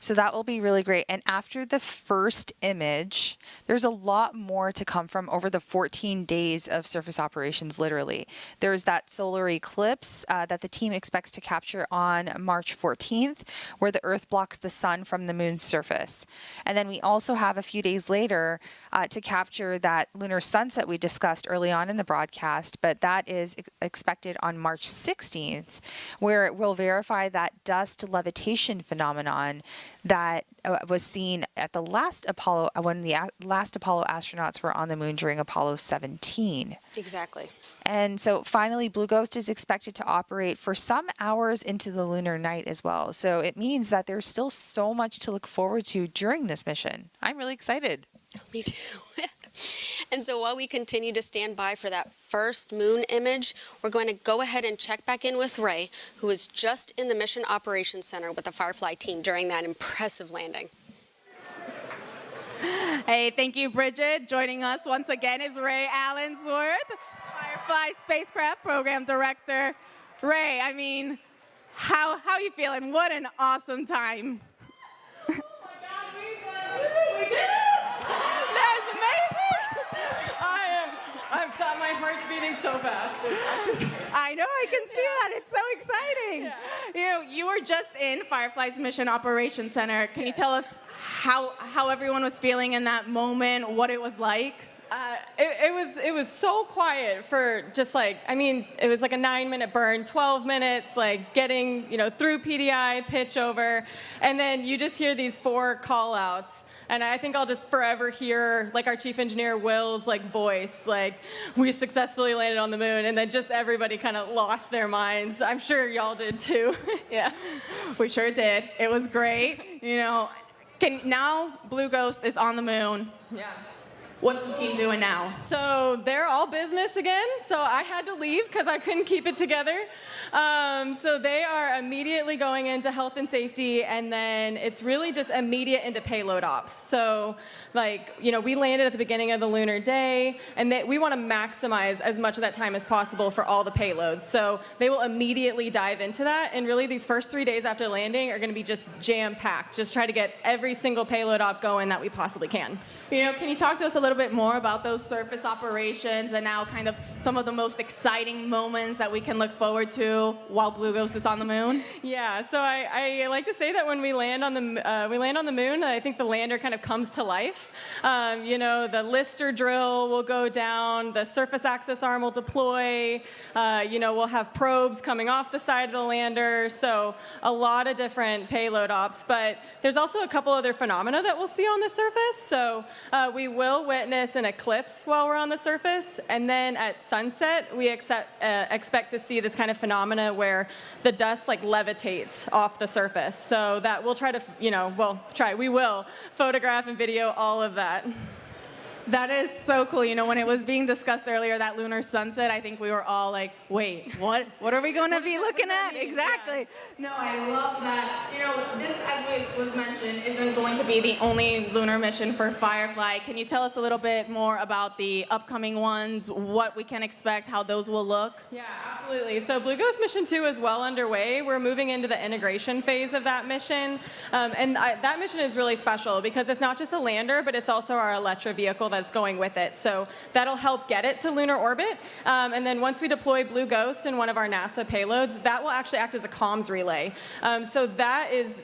So that will be really great. And after the first image, there's a lot more to come from over the 14 days of surface operations, literally. There's that solar eclipse that the team expects to capture on March 14th, where the Earth blocks the sun from the moon's surface. And then we also have a few days later to capture that lunar sunset we discussed early on in the broadcast, but that is expected on March 16th, where it will verify that dust levitation phenomenon that was seen at the last Apollo, when the last Apollo astronauts were on the moon during Apollo 17. Exactly. And so finally, Blue Ghost is expected to operate for some hours into the lunar night as well. So it means that there's still so much to look forward to during this mission. I'm really excited. Me too. And so while we continue to stand by for that first moon image, we're going to go ahead and check back in with Ray, who was just in the Mission Operations Center with the Firefly team during that impressive landing. Hey, thank you, Bridget. Joining us once again is Ray Allensworth, Firefly Spacecraft Program Director. Ray, I mean, how are you feeling? What an awesome time. We did it! That's amazing! I'm sorry, my heart's beating so fast. I know, I can see that. It's so exciting. Yeah. You know, you were just in Firefly's Mission Operations Center. Can you tell us how everyone was feeling in that moment, what it was like? It was so quiet for just like, I mean, it was like a 9-minute burn, 12 minutes, like getting, through PDI, pitch over, and then you just hear these 4 call outs. And I think I'll just forever hear like our chief engineer Will's like voice, like we successfully landed on the moon, and then just everybody kind of lost their minds. I'm sure y'all did too. Yeah. We sure did. It was great. Now Blue Ghost is on the moon. Yeah. What's the team doing now? So they're all business again. So I had to leave because I couldn't keep it together. So they are immediately going into health and safety, and then it's really just immediate into payload ops. So we landed at the beginning of the lunar day, and we want to maximize as much of that time as possible for all the payloads. So they will immediately dive into that, and really these first 3 days after landing are going to be just jam-packed. Just try to get every single payload op going that we possibly can. Can you talk to us a little bit more about those surface operations and now kind of some of the most exciting moments that we can look forward to while Blue Ghost is on the moon? Yeah, so I like to say that when we land on the moon, I think the lander kind of comes to life. The Lister drill will go down, the surface access arm will deploy, we'll have probes coming off the side of the lander, so a lot of different payload ops, but there's also a couple other phenomena that we'll see on the surface. So we will witness an eclipse while we're on the surface, and then at sunset, we expect to see this kind of phenomena where the dust levitates off the surface. So that we'll try to, we will photograph and video all of that. That is so cool. When it was being discussed earlier, that lunar sunset, I think we were all like, wait, what are we going to be looking at? Exactly. Yeah. No, I love that. This, as was mentioned, isn't going to be the only lunar mission for Firefly. Can you tell us a little bit more about the upcoming ones, what we can expect, how those will look? Yeah, absolutely. So Blue Ghost Mission 2 is well underway. We're moving into the integration phase of that mission. That mission is really special because it's not just a lander, but it's also our Electra vehicle that's going with it. So that'll help get it to lunar orbit. And then once we deploy Blue Ghost in one of our NASA payloads, that will actually act as a comms relay. So that is,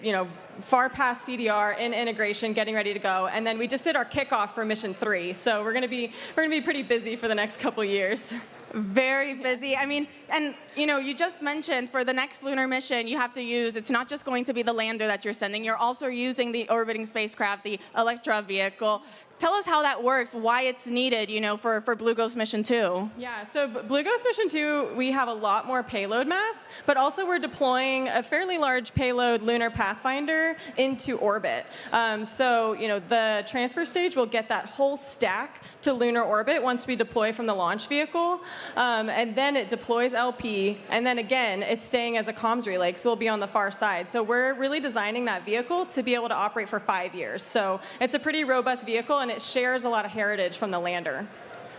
far past CDR in integration, getting ready to go. And then we just did our kickoff for mission 3. So we're gonna be pretty busy for the next couple years. Very busy. I mean, and you just mentioned for the next lunar mission, you have to use, it's not just going to be the lander that you're sending, you're also using the orbiting spacecraft, the Electra vehicle. Tell us how that works, why it's needed, for Blue Ghost Mission 2. Yeah, so Blue Ghost Mission 2, we have a lot more payload mass, but also we're deploying a fairly large payload lunar pathfinder into orbit. The transfer stage will get that whole stack to lunar orbit once we deploy from the launch vehicle, and then it deploys LP, and then again, it's staying as a comms relay, so we'll be on the far side. So we're really designing that vehicle to be able to operate for 5 years. So it's a pretty robust vehicle, and it shares a lot of heritage from the lander.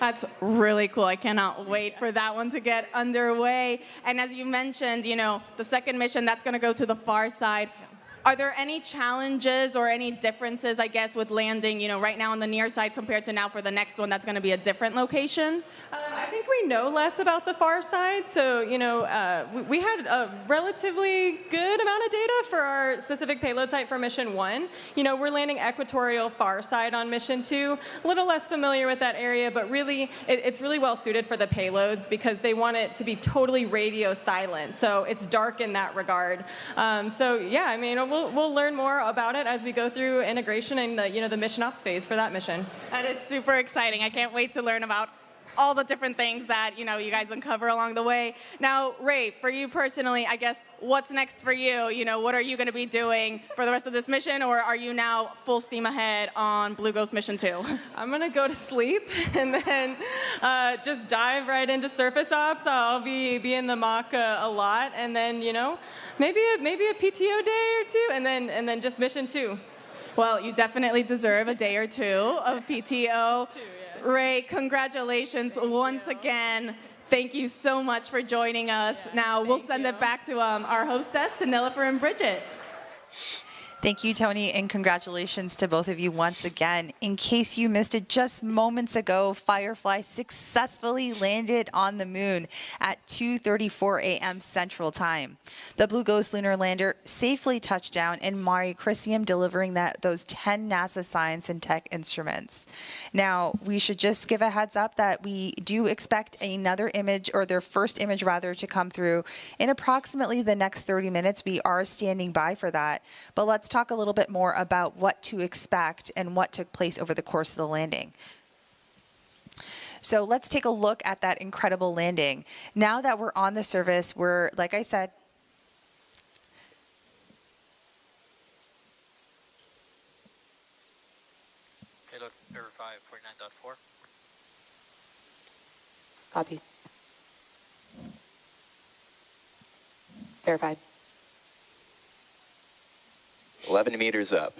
That's really cool. I cannot wait for that one to get underway. And as you mentioned, the second mission, that's going to go to the far side. Are there any challenges or any differences, I guess, with landing, right now on the near side compared to now for the next one that's going to be a different location? I think we know less about the far side. So, we had a relatively good amount of data for our specific payload site for mission 1. We're landing equatorial far side on mission 2. A little less familiar with that area, but really, it's really well suited for the payloads because they want it to be totally radio silent. So it's dark in that regard. We'll learn more about it as we go through integration and the mission ops phase for that mission. That is super exciting. I can't wait to learn about all the different things that you guys uncover along the way. Now, Ray, for you personally, I guess what's next for you? What are you going to be doing for the rest of this mission, or are you now full steam ahead on Blue Ghost Mission 2? I'm going to go to sleep and then just dive right into surface ops. I'll be in the mock a lot, and then maybe a PTO day or two, and then just mission 2. Well, you definitely deserve a day or 2 of PTO. Ray, congratulations once again. Thank you so much for joining us. Now, we'll send it back to our hostess, to Nilofer and Bridget. Thank you, Tony, and congratulations to both of you once again. In case you missed it just moments ago, Firefly successfully landed on the moon at 2:34 a.m. Central Time. The Blue Ghost lunar lander safely touched down in Mare Crisium, delivering those 10 NASA science and tech instruments. Now, we should just give a heads up that we do expect another image, or their first image rather, to come through in approximately the next 30 minutes. We are standing by for that, but let's talk a little bit more about what to expect and what took place over the course of the landing. So let's take a look at that incredible landing. Now that we're on the surface, we're, like I said, Payload verify 49.4. Copy. Verified. 11 meters up.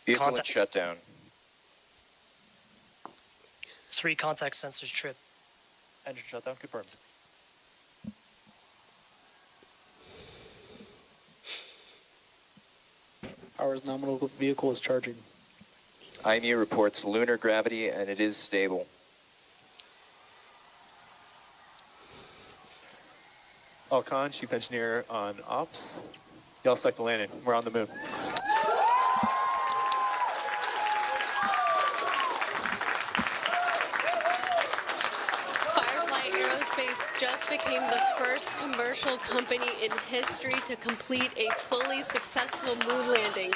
Vehicle and shutdown. 3 contact sensors tripped. Engine shutdown confirmed. Power is nominal, vehicle is charging. IMU reports lunar gravity and it is stable. All con, chief engineer on ops. Y'all select the landing. We're on the moon. Firefly Aerospace just became the first commercial company in history to complete a fully successful moon landing.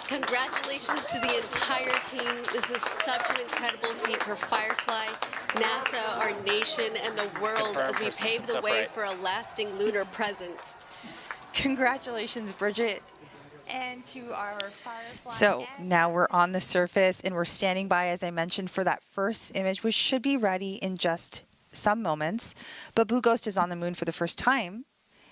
Congratulations to the entire team. This is such an incredible feat for Firefly, NASA, our nation, and the world as we pave the way for a lasting lunar presence. Congratulations, Bridget. And to our Firefly. So now we're on the surface and we're standing by, as I mentioned, for that first image, which should be ready in just some moments. But Blue Ghost is on the moon for the first time.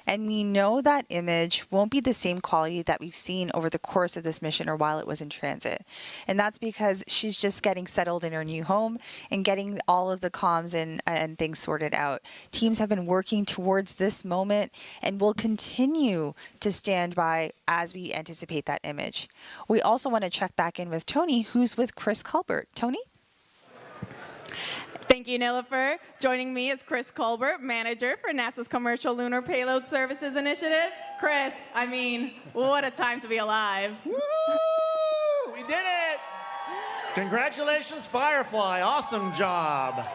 And we know that image won't be the same quality that we've seen over the course of this mission or while it was in transit. And that's because she's just getting settled in her new home and getting all of the comms and things sorted out. Teams have been working towards this moment and will continue to stand by as we anticipate that image. We also want to check back in with Tony, who's with Chris Colbert. Tony? Thank you, Nilofer. Joining me is Chris Colbert, manager for NASA's Commercial Lunar Payload Services Initiative. Chris, I mean, what a time to be alive. Woo! We did it! Congratulations, Firefly. Awesome job.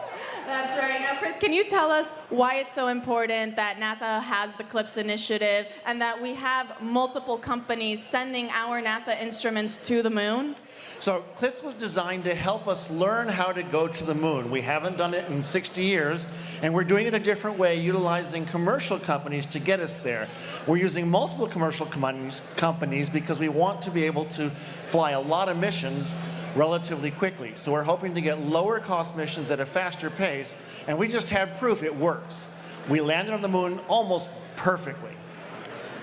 That's right. Now, Chris, can you tell us why it's so important that NASA has the CLPS initiative and that we have multiple companies sending our NASA instruments to the moon? So CLPS was designed to help us learn how to go to the moon. We haven't done it in 60 years, and we're doing it a different way, utilizing commercial companies to get us there. We're using multiple commercial companies because we want to be able to fly a lot of missions relatively quickly. So we're hoping to get lower cost missions at a faster pace, and we just have proof it works. We landed on the moon almost perfectly.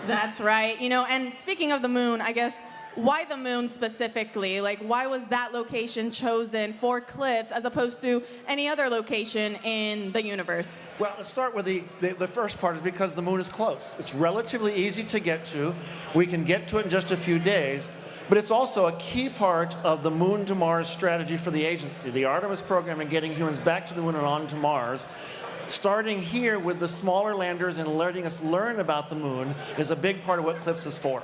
That's right. You know, and speaking of the moon, I guess, why the moon specifically? Like, why was that location chosen for CLPS as opposed to any other location in the universe? Well, let's start with the first part is because the moon is close. It's relatively easy to get to. We can get to it in just a few days. But it's also a key part of the Moon to Mars strategy for the agency, the Artemis program and getting humans back to the moon and on to Mars. Starting here with the smaller landers and letting us learn about the moon is a big part of what CLPS is for.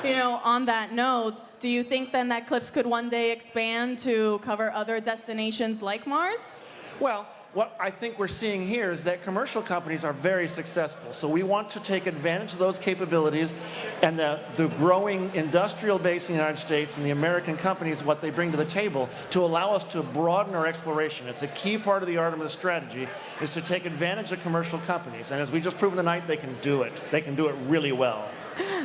You know, on that note, do you think then that CLPS could one day expand to cover other destinations like Mars? Well, what I think we're seeing here is that commercial companies are very successful. So we want to take advantage of those capabilities and the growing industrial base in the United States and the American companies, what they bring to the table to allow us to broaden our exploration. It's a key part of the Artemis strategy is to take advantage of commercial companies. And as we just proved tonight, they can do it. They can do it really well.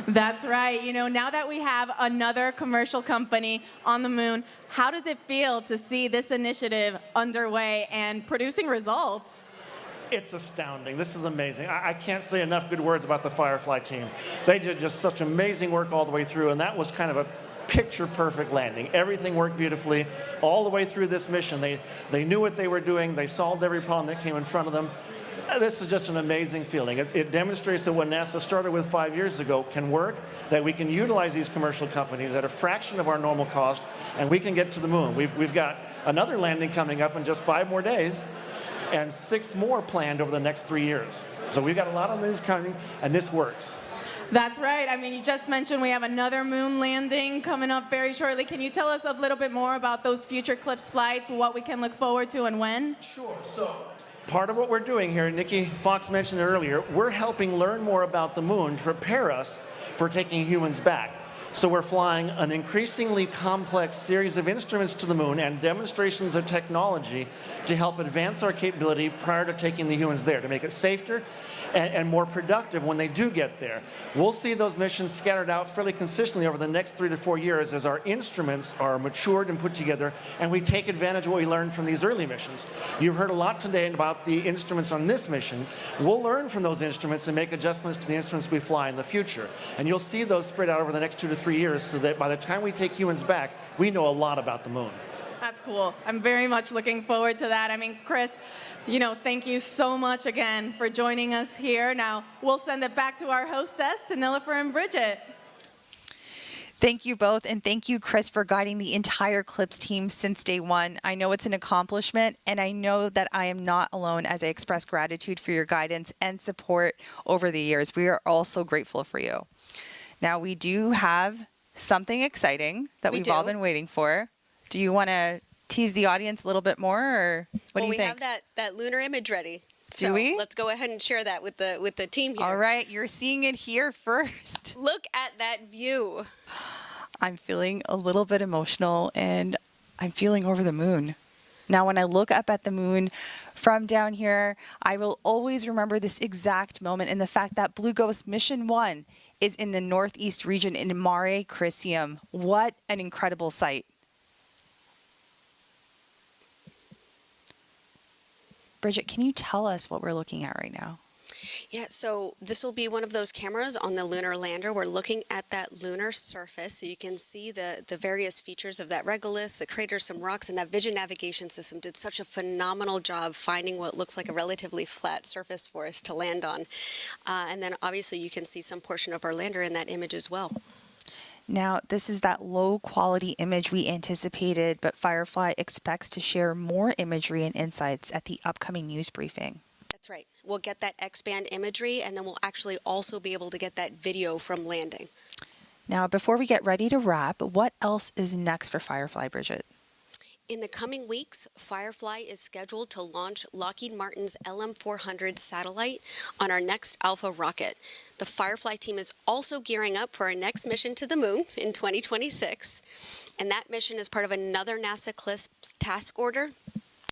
That's right. You know, now that we have another commercial company on the moon, how does it feel to see this initiative underway and producing results? It's astounding. This is amazing. I can't say enough good words about the Firefly team. They did just such amazing work all the way through, and that was kind of a picture-perfect landing. Everything worked beautifully all the way through this mission. They knew what they were doing. They solved every problem that came in front of them. This is just an amazing feeling. It demonstrates that what NASA started with 5 years ago can work, that we can utilize these commercial companies at a fraction of our normal cost, and we can get to the moon. We've got another landing coming up in just 5 more days, and 6 more planned over the next 3 years. So we've got a lot of moons coming, and this works. That's right. I mean, you just mentioned we have another moon landing coming up very shortly. Can you tell us a little bit more about those future CLPS flights, what we can look forward to, and when? Sure. So part of what we're doing here, Nikki Fox mentioned it earlier, we're helping learn more about the moon to prepare us for taking humans back. So we're flying an increasingly complex series of instruments to the moon and demonstrations of technology to help advance our capability prior to taking the humans there, to make it safer and more productive when they do get there. We'll see those missions scattered out fairly consistently over the next 3 to 4 years as our instruments are matured and put together, and we take advantage of what we learned from these early missions. You've heard a lot today about the instruments on this mission. We'll learn from those instruments and make adjustments to the instruments we fly in the future. And you'll see those spread out over the next 2 to 3 years so that by the time we take humans back, we know a lot about the moon. That's cool. I'm very much looking forward to that. I mean, Chris, you know, thank you so much again for joining us here. Now, we'll send it back to our hostess, to Nilofer and Bridget. Thank you both, and thank you, Chris, for guiding the entire CLPS team since day one. I know it's an accomplishment, and I know that I am not alone as I express gratitude for your guidance and support over the years. We are all so grateful for you. Now, we do have something exciting that we've all been waiting for. Do you want to tease the audience a little bit more, or what do you think? Well, we have that lunar image ready. Do we? Let's go ahead and share that with the team here. All right, you're seeing it here first. Look at that view. I'm feeling a little bit emotional, and I'm feeling over the moon. Now, when I look up at the moon from down here, I will always remember this exact moment and the fact that Blue Ghost Mission 1 is in the northeast region in Mare Crisium. What an incredible sight. Bridget, can you tell us what we're looking at right now? Yeah, so this will be one of those cameras on the lunar lander. We're looking at that lunar surface, so you can see the various features of that regolith, the crater, some rocks, and that Vision navigation system did such a phenomenal job finding what looks like a relatively flat surface for us to land on. And then obviously you can see some portion of our lander in that image as well. Now, this is that low quality image we anticipated, but Firefly expects to share more imagery and insights at the upcoming news briefing. That's right. We'll get that X-band imagery, and then we'll actually also be able to get that video from landing. Now, before we get ready to wrap, what else is next for Firefly, Bridget? In the coming weeks, Firefly is scheduled to launch Lockheed Martin's LM-400 satellite on our next Alpha rocket. The Firefly team is also gearing up for our next mission to the moon in 2026, and that mission is part of another NASA CLPS task order.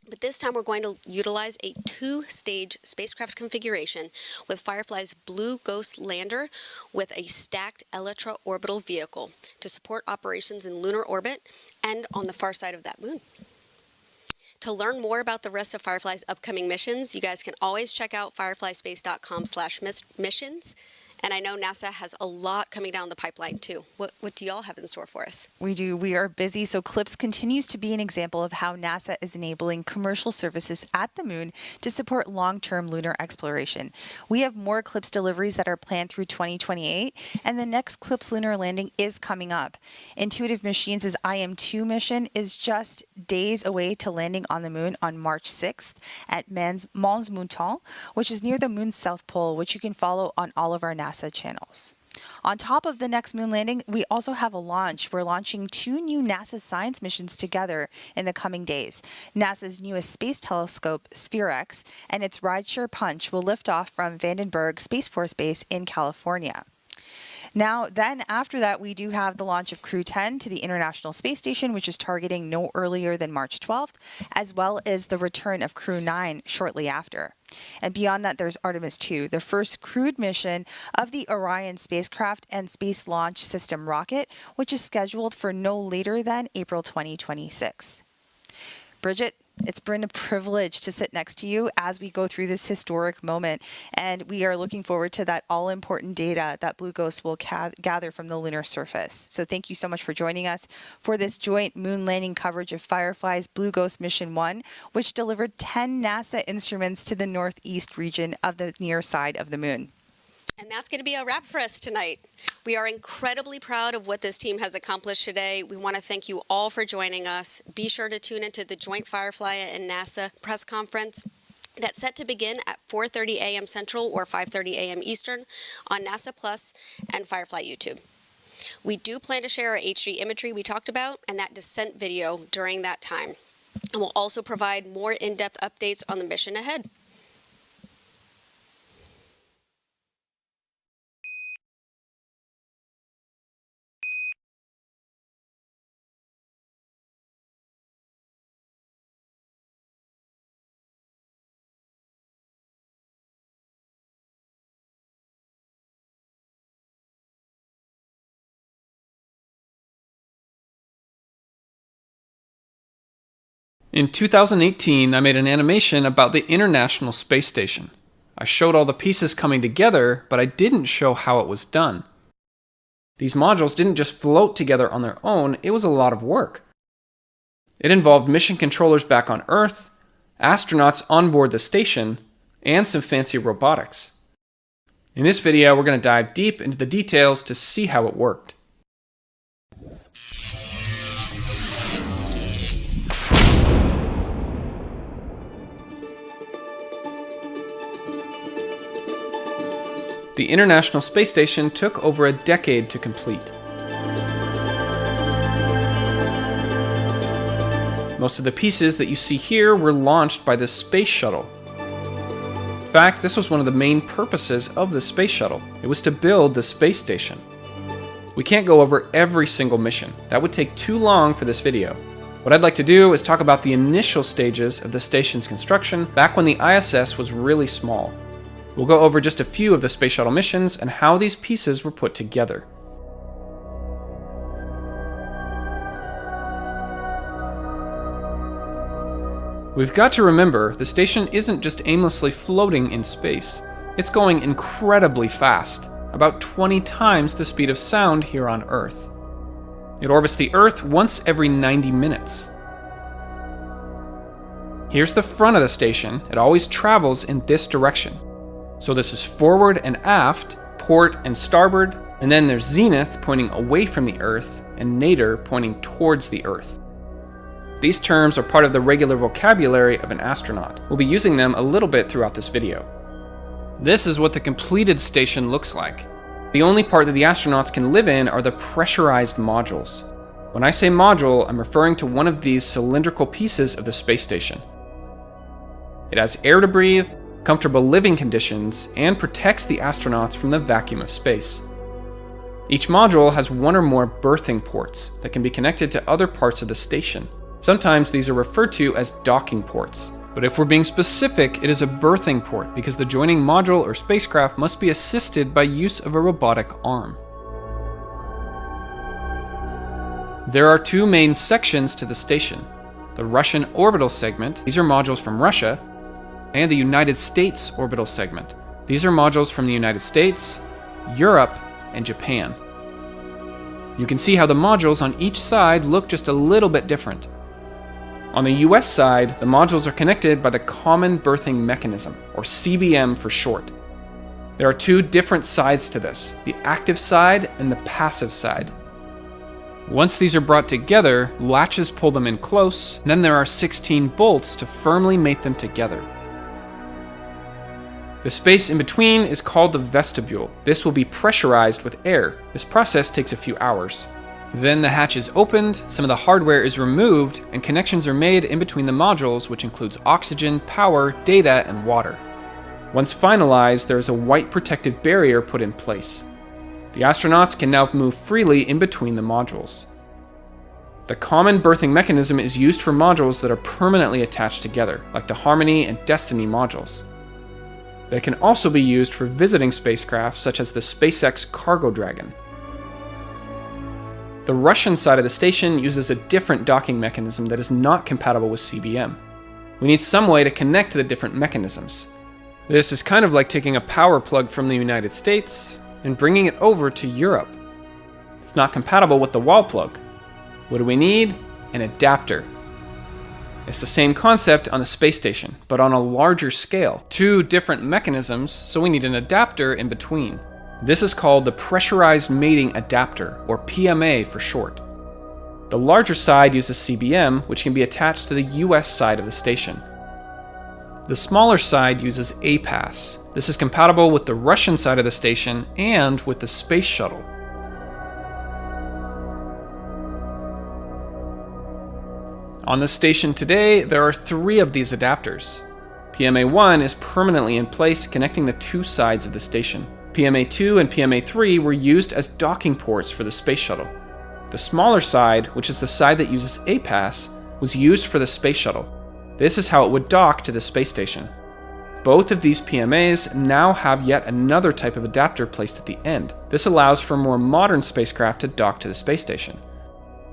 But this time we're going to utilize a 2-stage spacecraft configuration with Firefly's Blue Ghost lander with a stacked Elytra orbital vehicle to support operations in lunar orbit and on the far side of that moon. To learn more about the rest of Firefly's upcoming missions, you guys can always check out fireflyspace.com/missions. And I know NASA has a lot coming down the pipeline, too. What do y'all have in store for us? We do. We are busy. So CLPS continues to be an example of how NASA is enabling commercial services at the moon to support long-term lunar exploration. We have more CLPS deliveries that are planned through 2028, and the next CLPS lunar landing is coming up. Intuitive Machines' IM-2 mission is just days away to landing on the moon on March 6th at Mons Mouton, which is near the moon's south pole, which you can follow on all of our NASA channels. On top of the next moon landing, we also have a launch. We're launching 2 new NASA science missions together in the coming days. NASA's newest space telescope, SphereX, and its rideshare Punch will lift off from Vandenberg Space Force Base in California. Now, then after that, we do have the launch of Crew 10 to the International Space Station, which is targeting no earlier than March 12th, as well as the return of Crew 9 shortly after. And beyond that, there's Artemis 2, the first crewed mission of the Orion spacecraft and Space Launch System rocket, which is scheduled for no later than April 2026. Bridget, it's been a privilege to sit next to you as we go through this historic moment, and we are looking forward to that all-important data that Blue Ghost will gather from the lunar surface. So thank you so much for joining us for this joint moon landing coverage of Firefly's Blue Ghost Mission 1, which delivered 10 NASA instruments to the northeast region of the near side of the moon. And that's going to be a wrap for us tonight. We are incredibly proud of what this team has accomplished today. We want to thank you all for joining us. Be sure to tune into the joint Firefly and NASA press conference that's set to begin at 4:30 a.m. Central or 5:30 a.m. Eastern on NASA Plus and Firefly YouTube. We do plan to share our HD imagery we talked about and that descent video during that time. And we'll also provide more in-depth updates on the mission ahead. In 2018, I made an animation about the International Space Station. I showed all the pieces coming together, but I didn't show how it was done. These modules didn't just float together on their own, it was a lot of work. It involved mission controllers back on Earth, astronauts on board the station, and some fancy robotics. In this video, we're going to dive deep into the details to see how it worked. The International Space Station took over a decade to complete. Most of the pieces that you see here were launched by the Space Shuttle. In fact, this was one of the main purposes of the Space Shuttle. It was to build the space station. We can't go over every single mission. That would take too long for this video. What I'd like to do is talk about the initial stages of the station's construction back when the ISS was really small. We'll go over just a few of the Space Shuttle missions and how these pieces were put together. We've got to remember, the station isn't just aimlessly floating in space. It's going incredibly fast, about 20 times the speed of sound here on Earth. It orbits the Earth once every 90 minutes. Here's the front of the station. It always travels in this direction. So this is forward and aft, port and starboard, and then there's zenith pointing away from the Earth and nadir pointing towards the Earth. These terms are part of the regular vocabulary of an astronaut. We'll be using them a little bit throughout this video. This is what the completed station looks like. The only part that the astronauts can live in are the pressurized modules. When I say module, I'm referring to one of these cylindrical pieces of the space station. It has air to breathe, comfortable living conditions, and protects the astronauts from the vacuum of space. Each module has one or more berthing ports that can be connected to other parts of the station. Sometimes these are referred to as docking ports, but if we're being specific, it is a berthing port because the joining module or spacecraft must be assisted by use of a robotic arm. There are two main sections to the station. The Russian orbital segment, these are modules from Russia, and the United States orbital segment. These are modules from the United States, Europe, and Japan. You can see how the modules on each side look just a little bit different. On the US side, the modules are connected by the Common Berthing Mechanism, or CBM for short. There are two different sides to this, the active side and the passive side. Once these are brought together, latches pull them in close, and then there are 16 bolts to firmly mate them together. The space in between is called the vestibule. This will be pressurized with air. This process takes a few hours. Then the hatch is opened, some of the hardware is removed, and connections are made in between the modules, which includes oxygen, power, data, and water. Once finalized, there is a white protective barrier put in place. The astronauts can now move freely in between the modules. The common berthing mechanism is used for modules that are permanently attached together, like the Harmony and Destiny modules. They can also be used for visiting spacecraft such as the SpaceX Cargo Dragon. The Russian side of the station uses a different docking mechanism that is not compatible with CBM. We need some way to connect to the different mechanisms. This is kind of like taking a power plug from the United States and bringing it over to Europe. It's not compatible with the wall plug. What do we need? An adapter. It's the same concept on the space station, but on a larger scale. Two different mechanisms, so we need an adapter in between. This is called the Pressurized Mating Adapter, or PMA for short. The larger side uses CBM, which can be attached to the US side of the station. The smaller side uses APAS. This is compatible with the Russian side of the station and with the space shuttle. On the station today, there are 3 of these adapters. PMA-1 is permanently in place, connecting the 2 sides of the station. PMA-2 and PMA-3 were used as docking ports for the space shuttle. The smaller side, which is the side that uses APAS, was used for the space shuttle. This is how it would dock to the space station. Both of these PMAs now have yet another type of adapter placed at the end. This allows for more modern spacecraft to dock to the space station.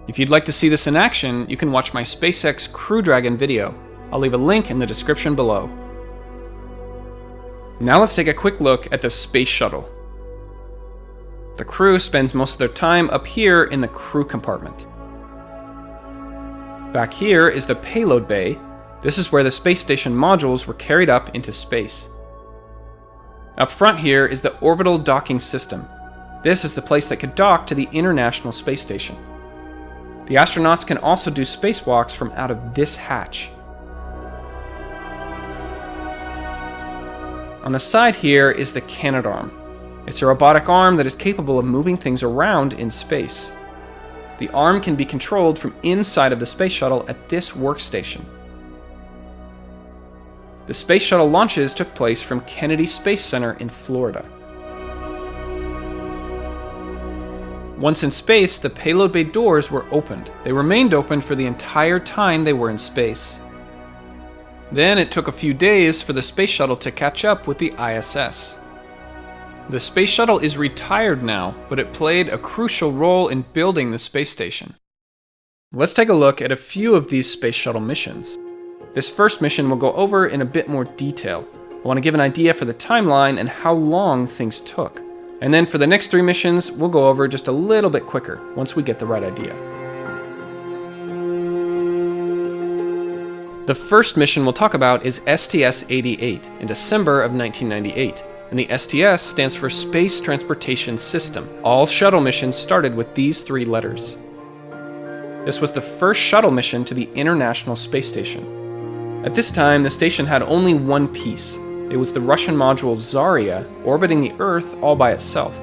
If you'd like to see this in action, you can watch my SpaceX Crew Dragon video. I'll leave a link in the description below. Now let's take a quick look at the space shuttle. The crew spends most of their time up here in the crew compartment. Back here is the payload bay. This is where the space station modules were carried up into space. Up front here is the orbital docking system. This is the place that could dock to the International Space Station. The astronauts can also do spacewalks from out of this hatch. On the side here is the Canadarm. It's a robotic arm that is capable of moving things around in space. The arm can be controlled from inside of the space shuttle at this workstation. The space shuttle launches took place from Kennedy Space Center in Florida. Once in space, the payload bay doors were opened. They remained open for the entire time they were in space. Then it took a few days for the space shuttle to catch up with the ISS. The space shuttle is retired now, but it played a crucial role in building the space station. Let's take a look at a few of these space shuttle missions. This first mission we'll go over in a bit more detail. I want to give an idea for the timeline and how long things took. And then for the next 3 missions, we'll go over just a little bit quicker once we get the right idea. The first mission we'll talk about is STS-88 in December of 1998. And the STS stands for Space Transportation System. All shuttle missions started with these 3 letters. This was the first shuttle mission to the International Space Station. At this time, the station had only one piece. It was the Russian module Zarya orbiting the Earth all by itself.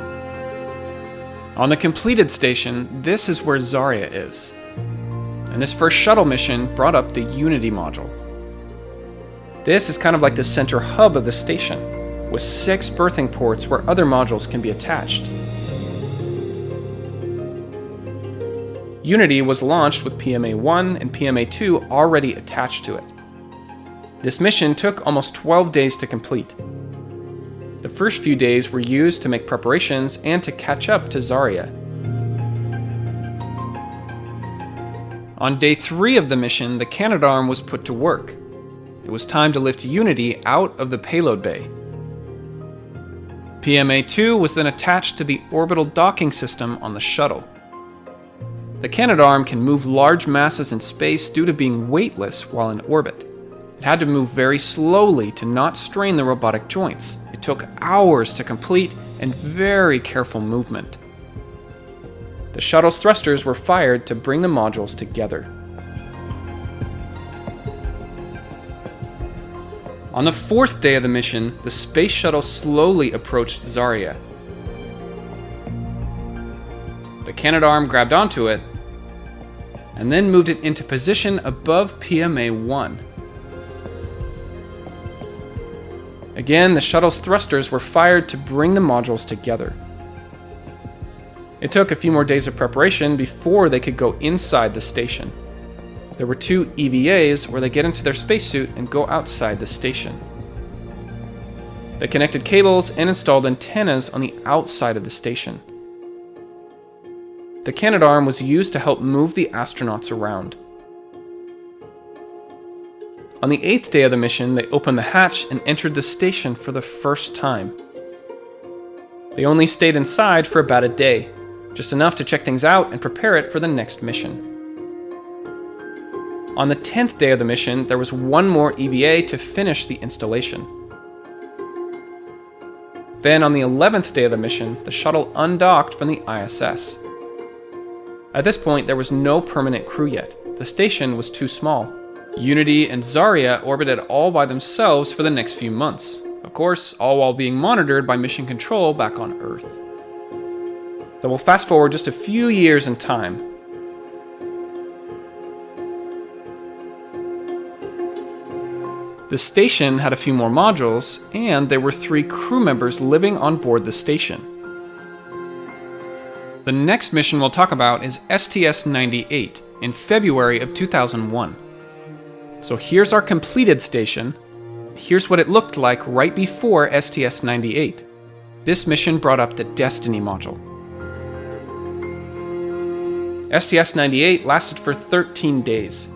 On the completed station, this is where Zarya is. And this first shuttle mission brought up the Unity module. This is kind of like the center hub of the station, with 6 berthing ports where other modules can be attached. Unity was launched with PMA-1 and PMA-2 already attached to it. This mission took almost 12 days to complete. The first few days were used to make preparations and to catch up to Zarya. On day 3 of the mission, the Canadarm was put to work. It was time to lift Unity out of the payload bay. PMA-2 was then attached to the orbital docking system on the shuttle. The Canadarm can move large masses in space due to being weightless while in orbit. It had to move very slowly to not strain the robotic joints. It took hours to complete and very careful movement. The shuttle's thrusters were fired to bring the modules together. On the 4th day of the mission, the space shuttle slowly approached Zarya. The Canadarm grabbed onto it and then moved it into position above PMA-1. Again, the shuttle's thrusters were fired to bring the modules together. It took a few more days of preparation before they could go inside the station. There were 2 EVAs where they get into their spacesuit and go outside the station. They connected cables and installed antennas on the outside of the station. The Canadarm was used to help move the astronauts around. On the 8th day of the mission, they opened the hatch and entered the station for the first time. They only stayed inside for about a day, just enough to check things out and prepare it for the next mission. On the 10th day of the mission, there was one more EVA to finish the installation. Then on the 11th day of the mission, the shuttle undocked from the ISS. At this point, there was no permanent crew yet. The station was too small. Unity and Zarya orbited all by themselves for the next few months. Of course, all while being monitored by mission control back on Earth. So we'll fast forward just a few years in time. The station had a few more modules, and there were 3 crew members living on board the station. The next mission we'll talk about is STS-98 in February of 2001. So here's our completed station. Here's what it looked like right before STS-98. This mission brought up the Destiny module. STS-98 lasted for 13 days,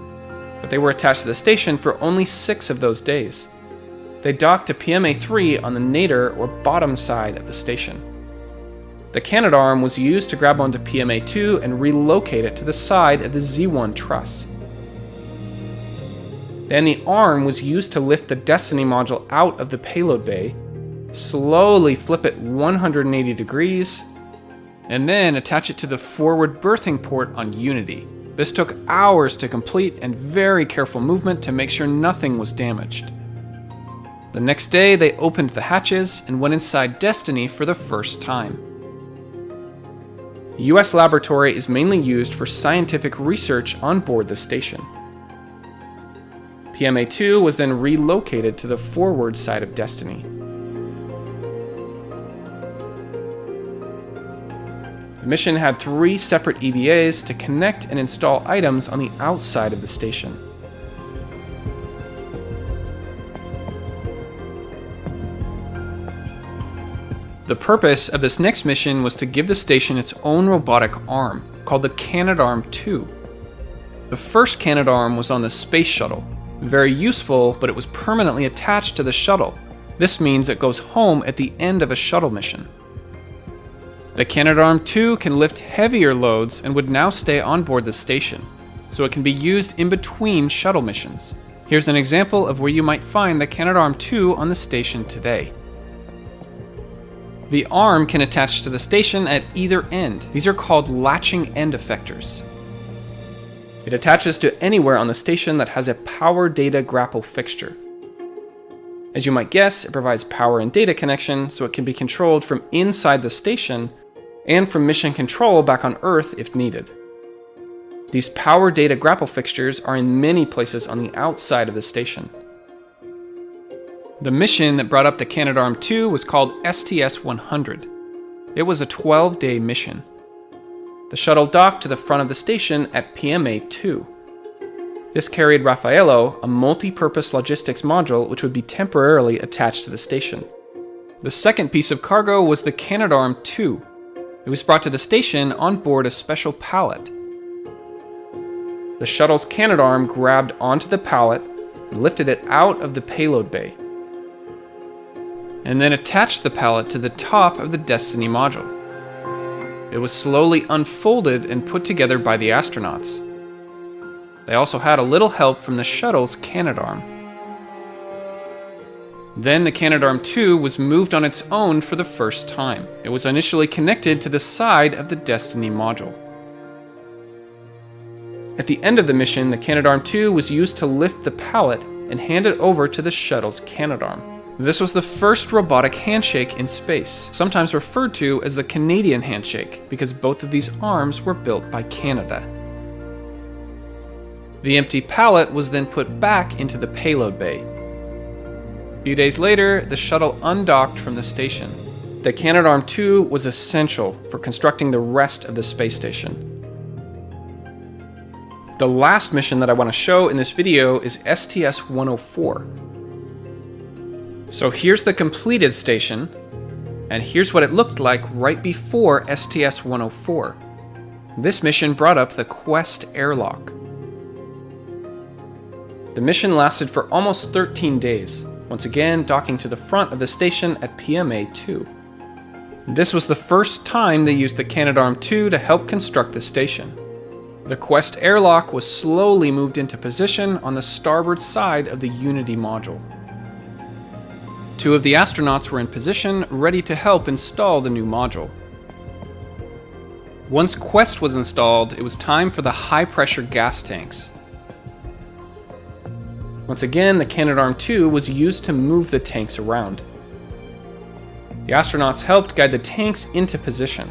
but they were attached to the station for only 6 of those days. They docked to PMA-3 on the nadir or bottom side of the station. The Canadarm was used to grab onto PMA-2 and relocate it to the side of the Z1 truss. Then the arm was used to lift the Destiny module out of the payload bay, slowly flip it 180 degrees, and then attach it to the forward berthing port on Unity. This took hours to complete and very careful movement to make sure nothing was damaged. The next day, they opened the hatches and went inside Destiny for the first time. The US laboratory is mainly used for scientific research on board the station. PMA-2 was then relocated to the forward side of Destiny. The mission had 3 separate EVAs to connect and install items on the outside of the station. The purpose of this next mission was to give the station its own robotic arm, called the Canadarm2. The first Canadarm was on the space shuttle. Very useful, but it was permanently attached to the shuttle. This means it goes home at the end of a shuttle mission. The Canadarm2 can lift heavier loads and would now stay on board the station, so it can be used in between shuttle missions. Here's an example of where you might find the Canadarm2 on the station today. The arm can attach to the station at either end. These are called latching end effectors. It attaches to anywhere on the station that has a power data grapple fixture. As you might guess, it provides power and data connection, so it can be controlled from inside the station and from mission control back on Earth if needed. These power data grapple fixtures are in many places on the outside of the station. The mission that brought up the Canadarm2 was called STS-100. It was a 12-day mission. The shuttle docked to the front of the station at PMA-2. This carried Raffaello, a multi-purpose logistics module which would be temporarily attached to the station. The second piece of cargo was the Canadarm2. It was brought to the station on board a special pallet. The shuttle's Canadarm grabbed onto the pallet and lifted it out of the payload bay, and then attached the pallet to the top of the Destiny module. It was slowly unfolded and put together by the astronauts. They also had a little help from the shuttle's Canadarm. Then the Canadarm2 was moved on its own for the first time. It was initially connected to the side of the Destiny module. At the end of the mission, the Canadarm2 was used to lift the pallet and hand it over to the shuttle's Canadarm. This was the first robotic handshake in space, sometimes referred to as the Canadian handshake, because both of these arms were built by Canada. The empty pallet was then put back into the payload bay. A few days later, the shuttle undocked from the station. the Canadarm2 was essential for constructing the rest of the space station. The last mission that I want to show in this video is STS-104. So here's the completed station, and here's what it looked like right before STS-104. This mission brought up the Quest airlock. The mission lasted for almost 13 days, once again docking to the front of the station at PMA-2. This was the first time they used the Canadarm2 to help construct the station. The Quest airlock was slowly moved into position on the starboard side of the Unity module. 2 of the astronauts were in position, ready to help install the new module. Once Quest was installed, it was time for the high-pressure gas tanks. Once again, the Canadarm2 was used to move the tanks around. The astronauts helped guide the tanks into position.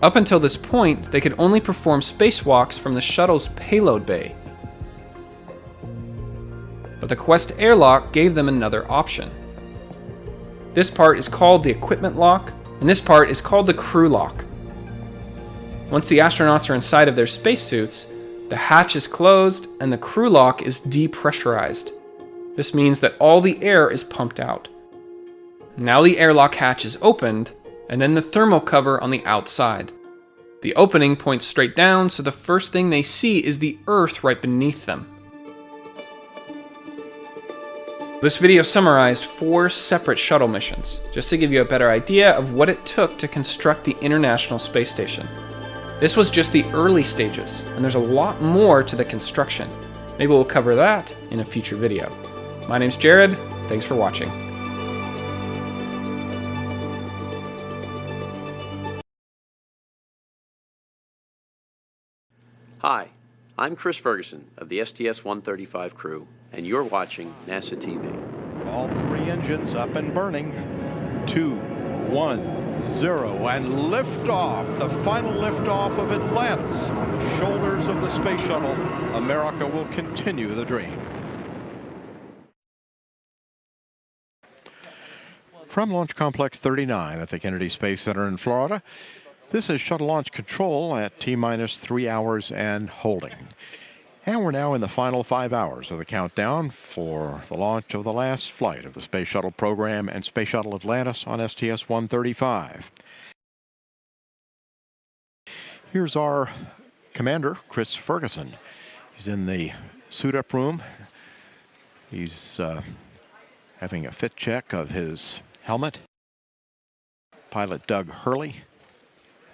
Up until this point, they could only perform spacewalks from the shuttle's payload bay. But the Quest airlock gave them another option. This part is called the equipment lock, and this part is called the crew lock. Once the astronauts are inside of their spacesuits, the hatch is closed and the crew lock is depressurized. This means that all the air is pumped out. Now the airlock hatch is opened, and then the thermal cover on the outside. The opening points straight down, so the first thing they see is the Earth right beneath them. This video summarized 4 separate shuttle missions, just to give you a better idea of what it took to construct the International Space Station. This was just the early stages, and there's a lot more to the construction. Maybe we'll cover that in a future video. My name's Jared, thanks for watching. Hi, I'm Chris Ferguson of the STS-135 crew, and you're watching NASA TV. All 3 engines up and burning. 2, 1, 0, and liftoff. The final liftoff of Atlantis on the shoulders of the space shuttle. America will continue the dream. From Launch Complex 39 at the Kennedy Space Center in Florida, this is shuttle launch control at T-minus 3 hours and holding. And we're now in the final 5 hours of the countdown for the launch of the last flight of the Space Shuttle program and Space Shuttle Atlantis on STS-135. Here's our commander, Chris Ferguson. He's in the suit-up room. He's having a fit check of his helmet. Pilot Doug Hurley.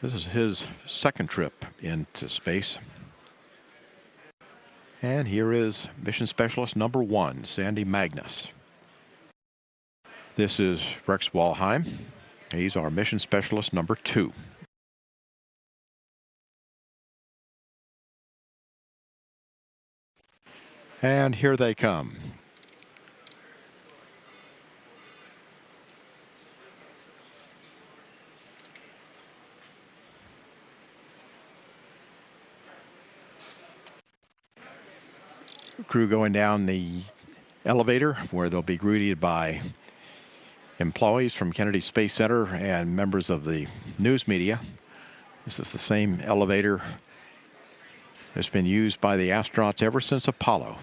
This is his second trip into space. And here is Mission Specialist number 1, Sandy Magnus. This is Rex Walheim. He's our Mission Specialist number 2. And here they come. Crew going down the elevator where they'll be greeted by employees from Kennedy Space Center and members of the news media. This is the same elevator that's been used by the astronauts ever since Apollo.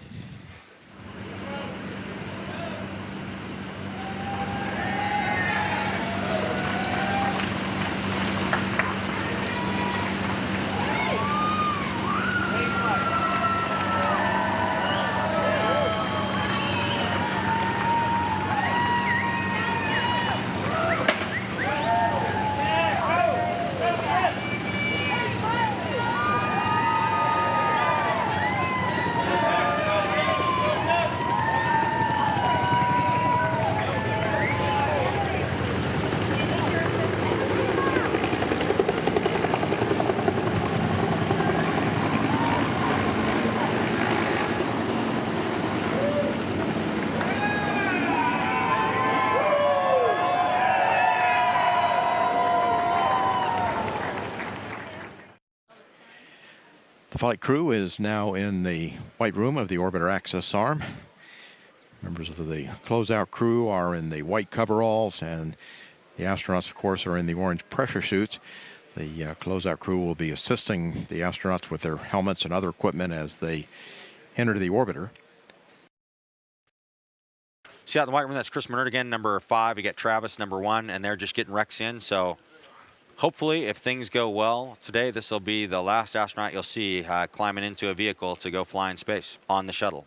The flight crew is now in the white room of the orbiter access arm. Members of the closeout crew are in the white coveralls, and the astronauts, of course, are in the orange pressure suits. The closeout crew will be assisting the astronauts with their helmets and other equipment as they enter the orbiter. See out in the white room, that's Chris Menard again, number 5. You get Travis, number 1, and they're just getting Rex in. So hopefully, if things go well today, this will be the last astronaut you'll see climbing into a vehicle to go fly in space on the shuttle.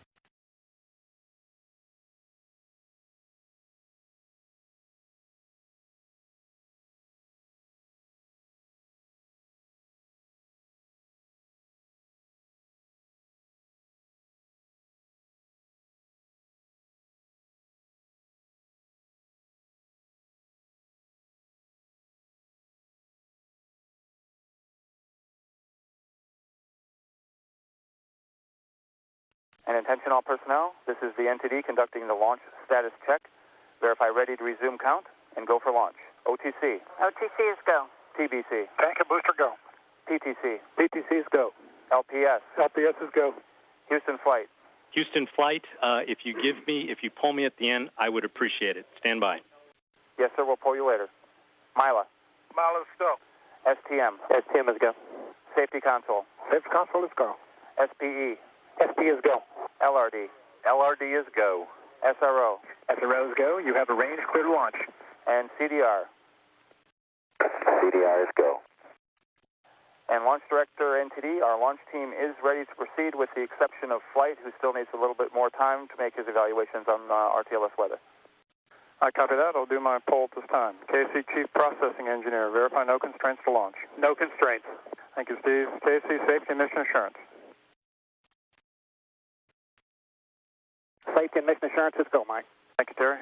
And attention all personnel, this is the NTD conducting the launch status check. Verify ready to resume count and go for launch. OTC. OTC is go. TBC. Tank and booster go. PTC. PTC is go. LPS. LPS is go. Houston flight. Houston flight, if you pull me at the end, I would appreciate it. Stand by. Yes, sir, we'll pull you later. Mila. Mila is go. STM. STM is go. Safety console. Safety console is go. SPE. SPE is go. LRD. LRD is go. SRO. SRO is go. You have a range clear to launch. And CDR. CDR is go. And Launch Director NTD, our launch team is ready to proceed with the exception of Flight, who still needs a little bit more time to make his evaluations on RTLS weather. I copy that. I'll do my poll at this time. KC Chief Processing Engineer, verify no constraints to launch. No constraints. Thank you, Steve. KC Safety and Mission Assurance. Safety and Mission Assurance is go, Mike. Thank you, Terry.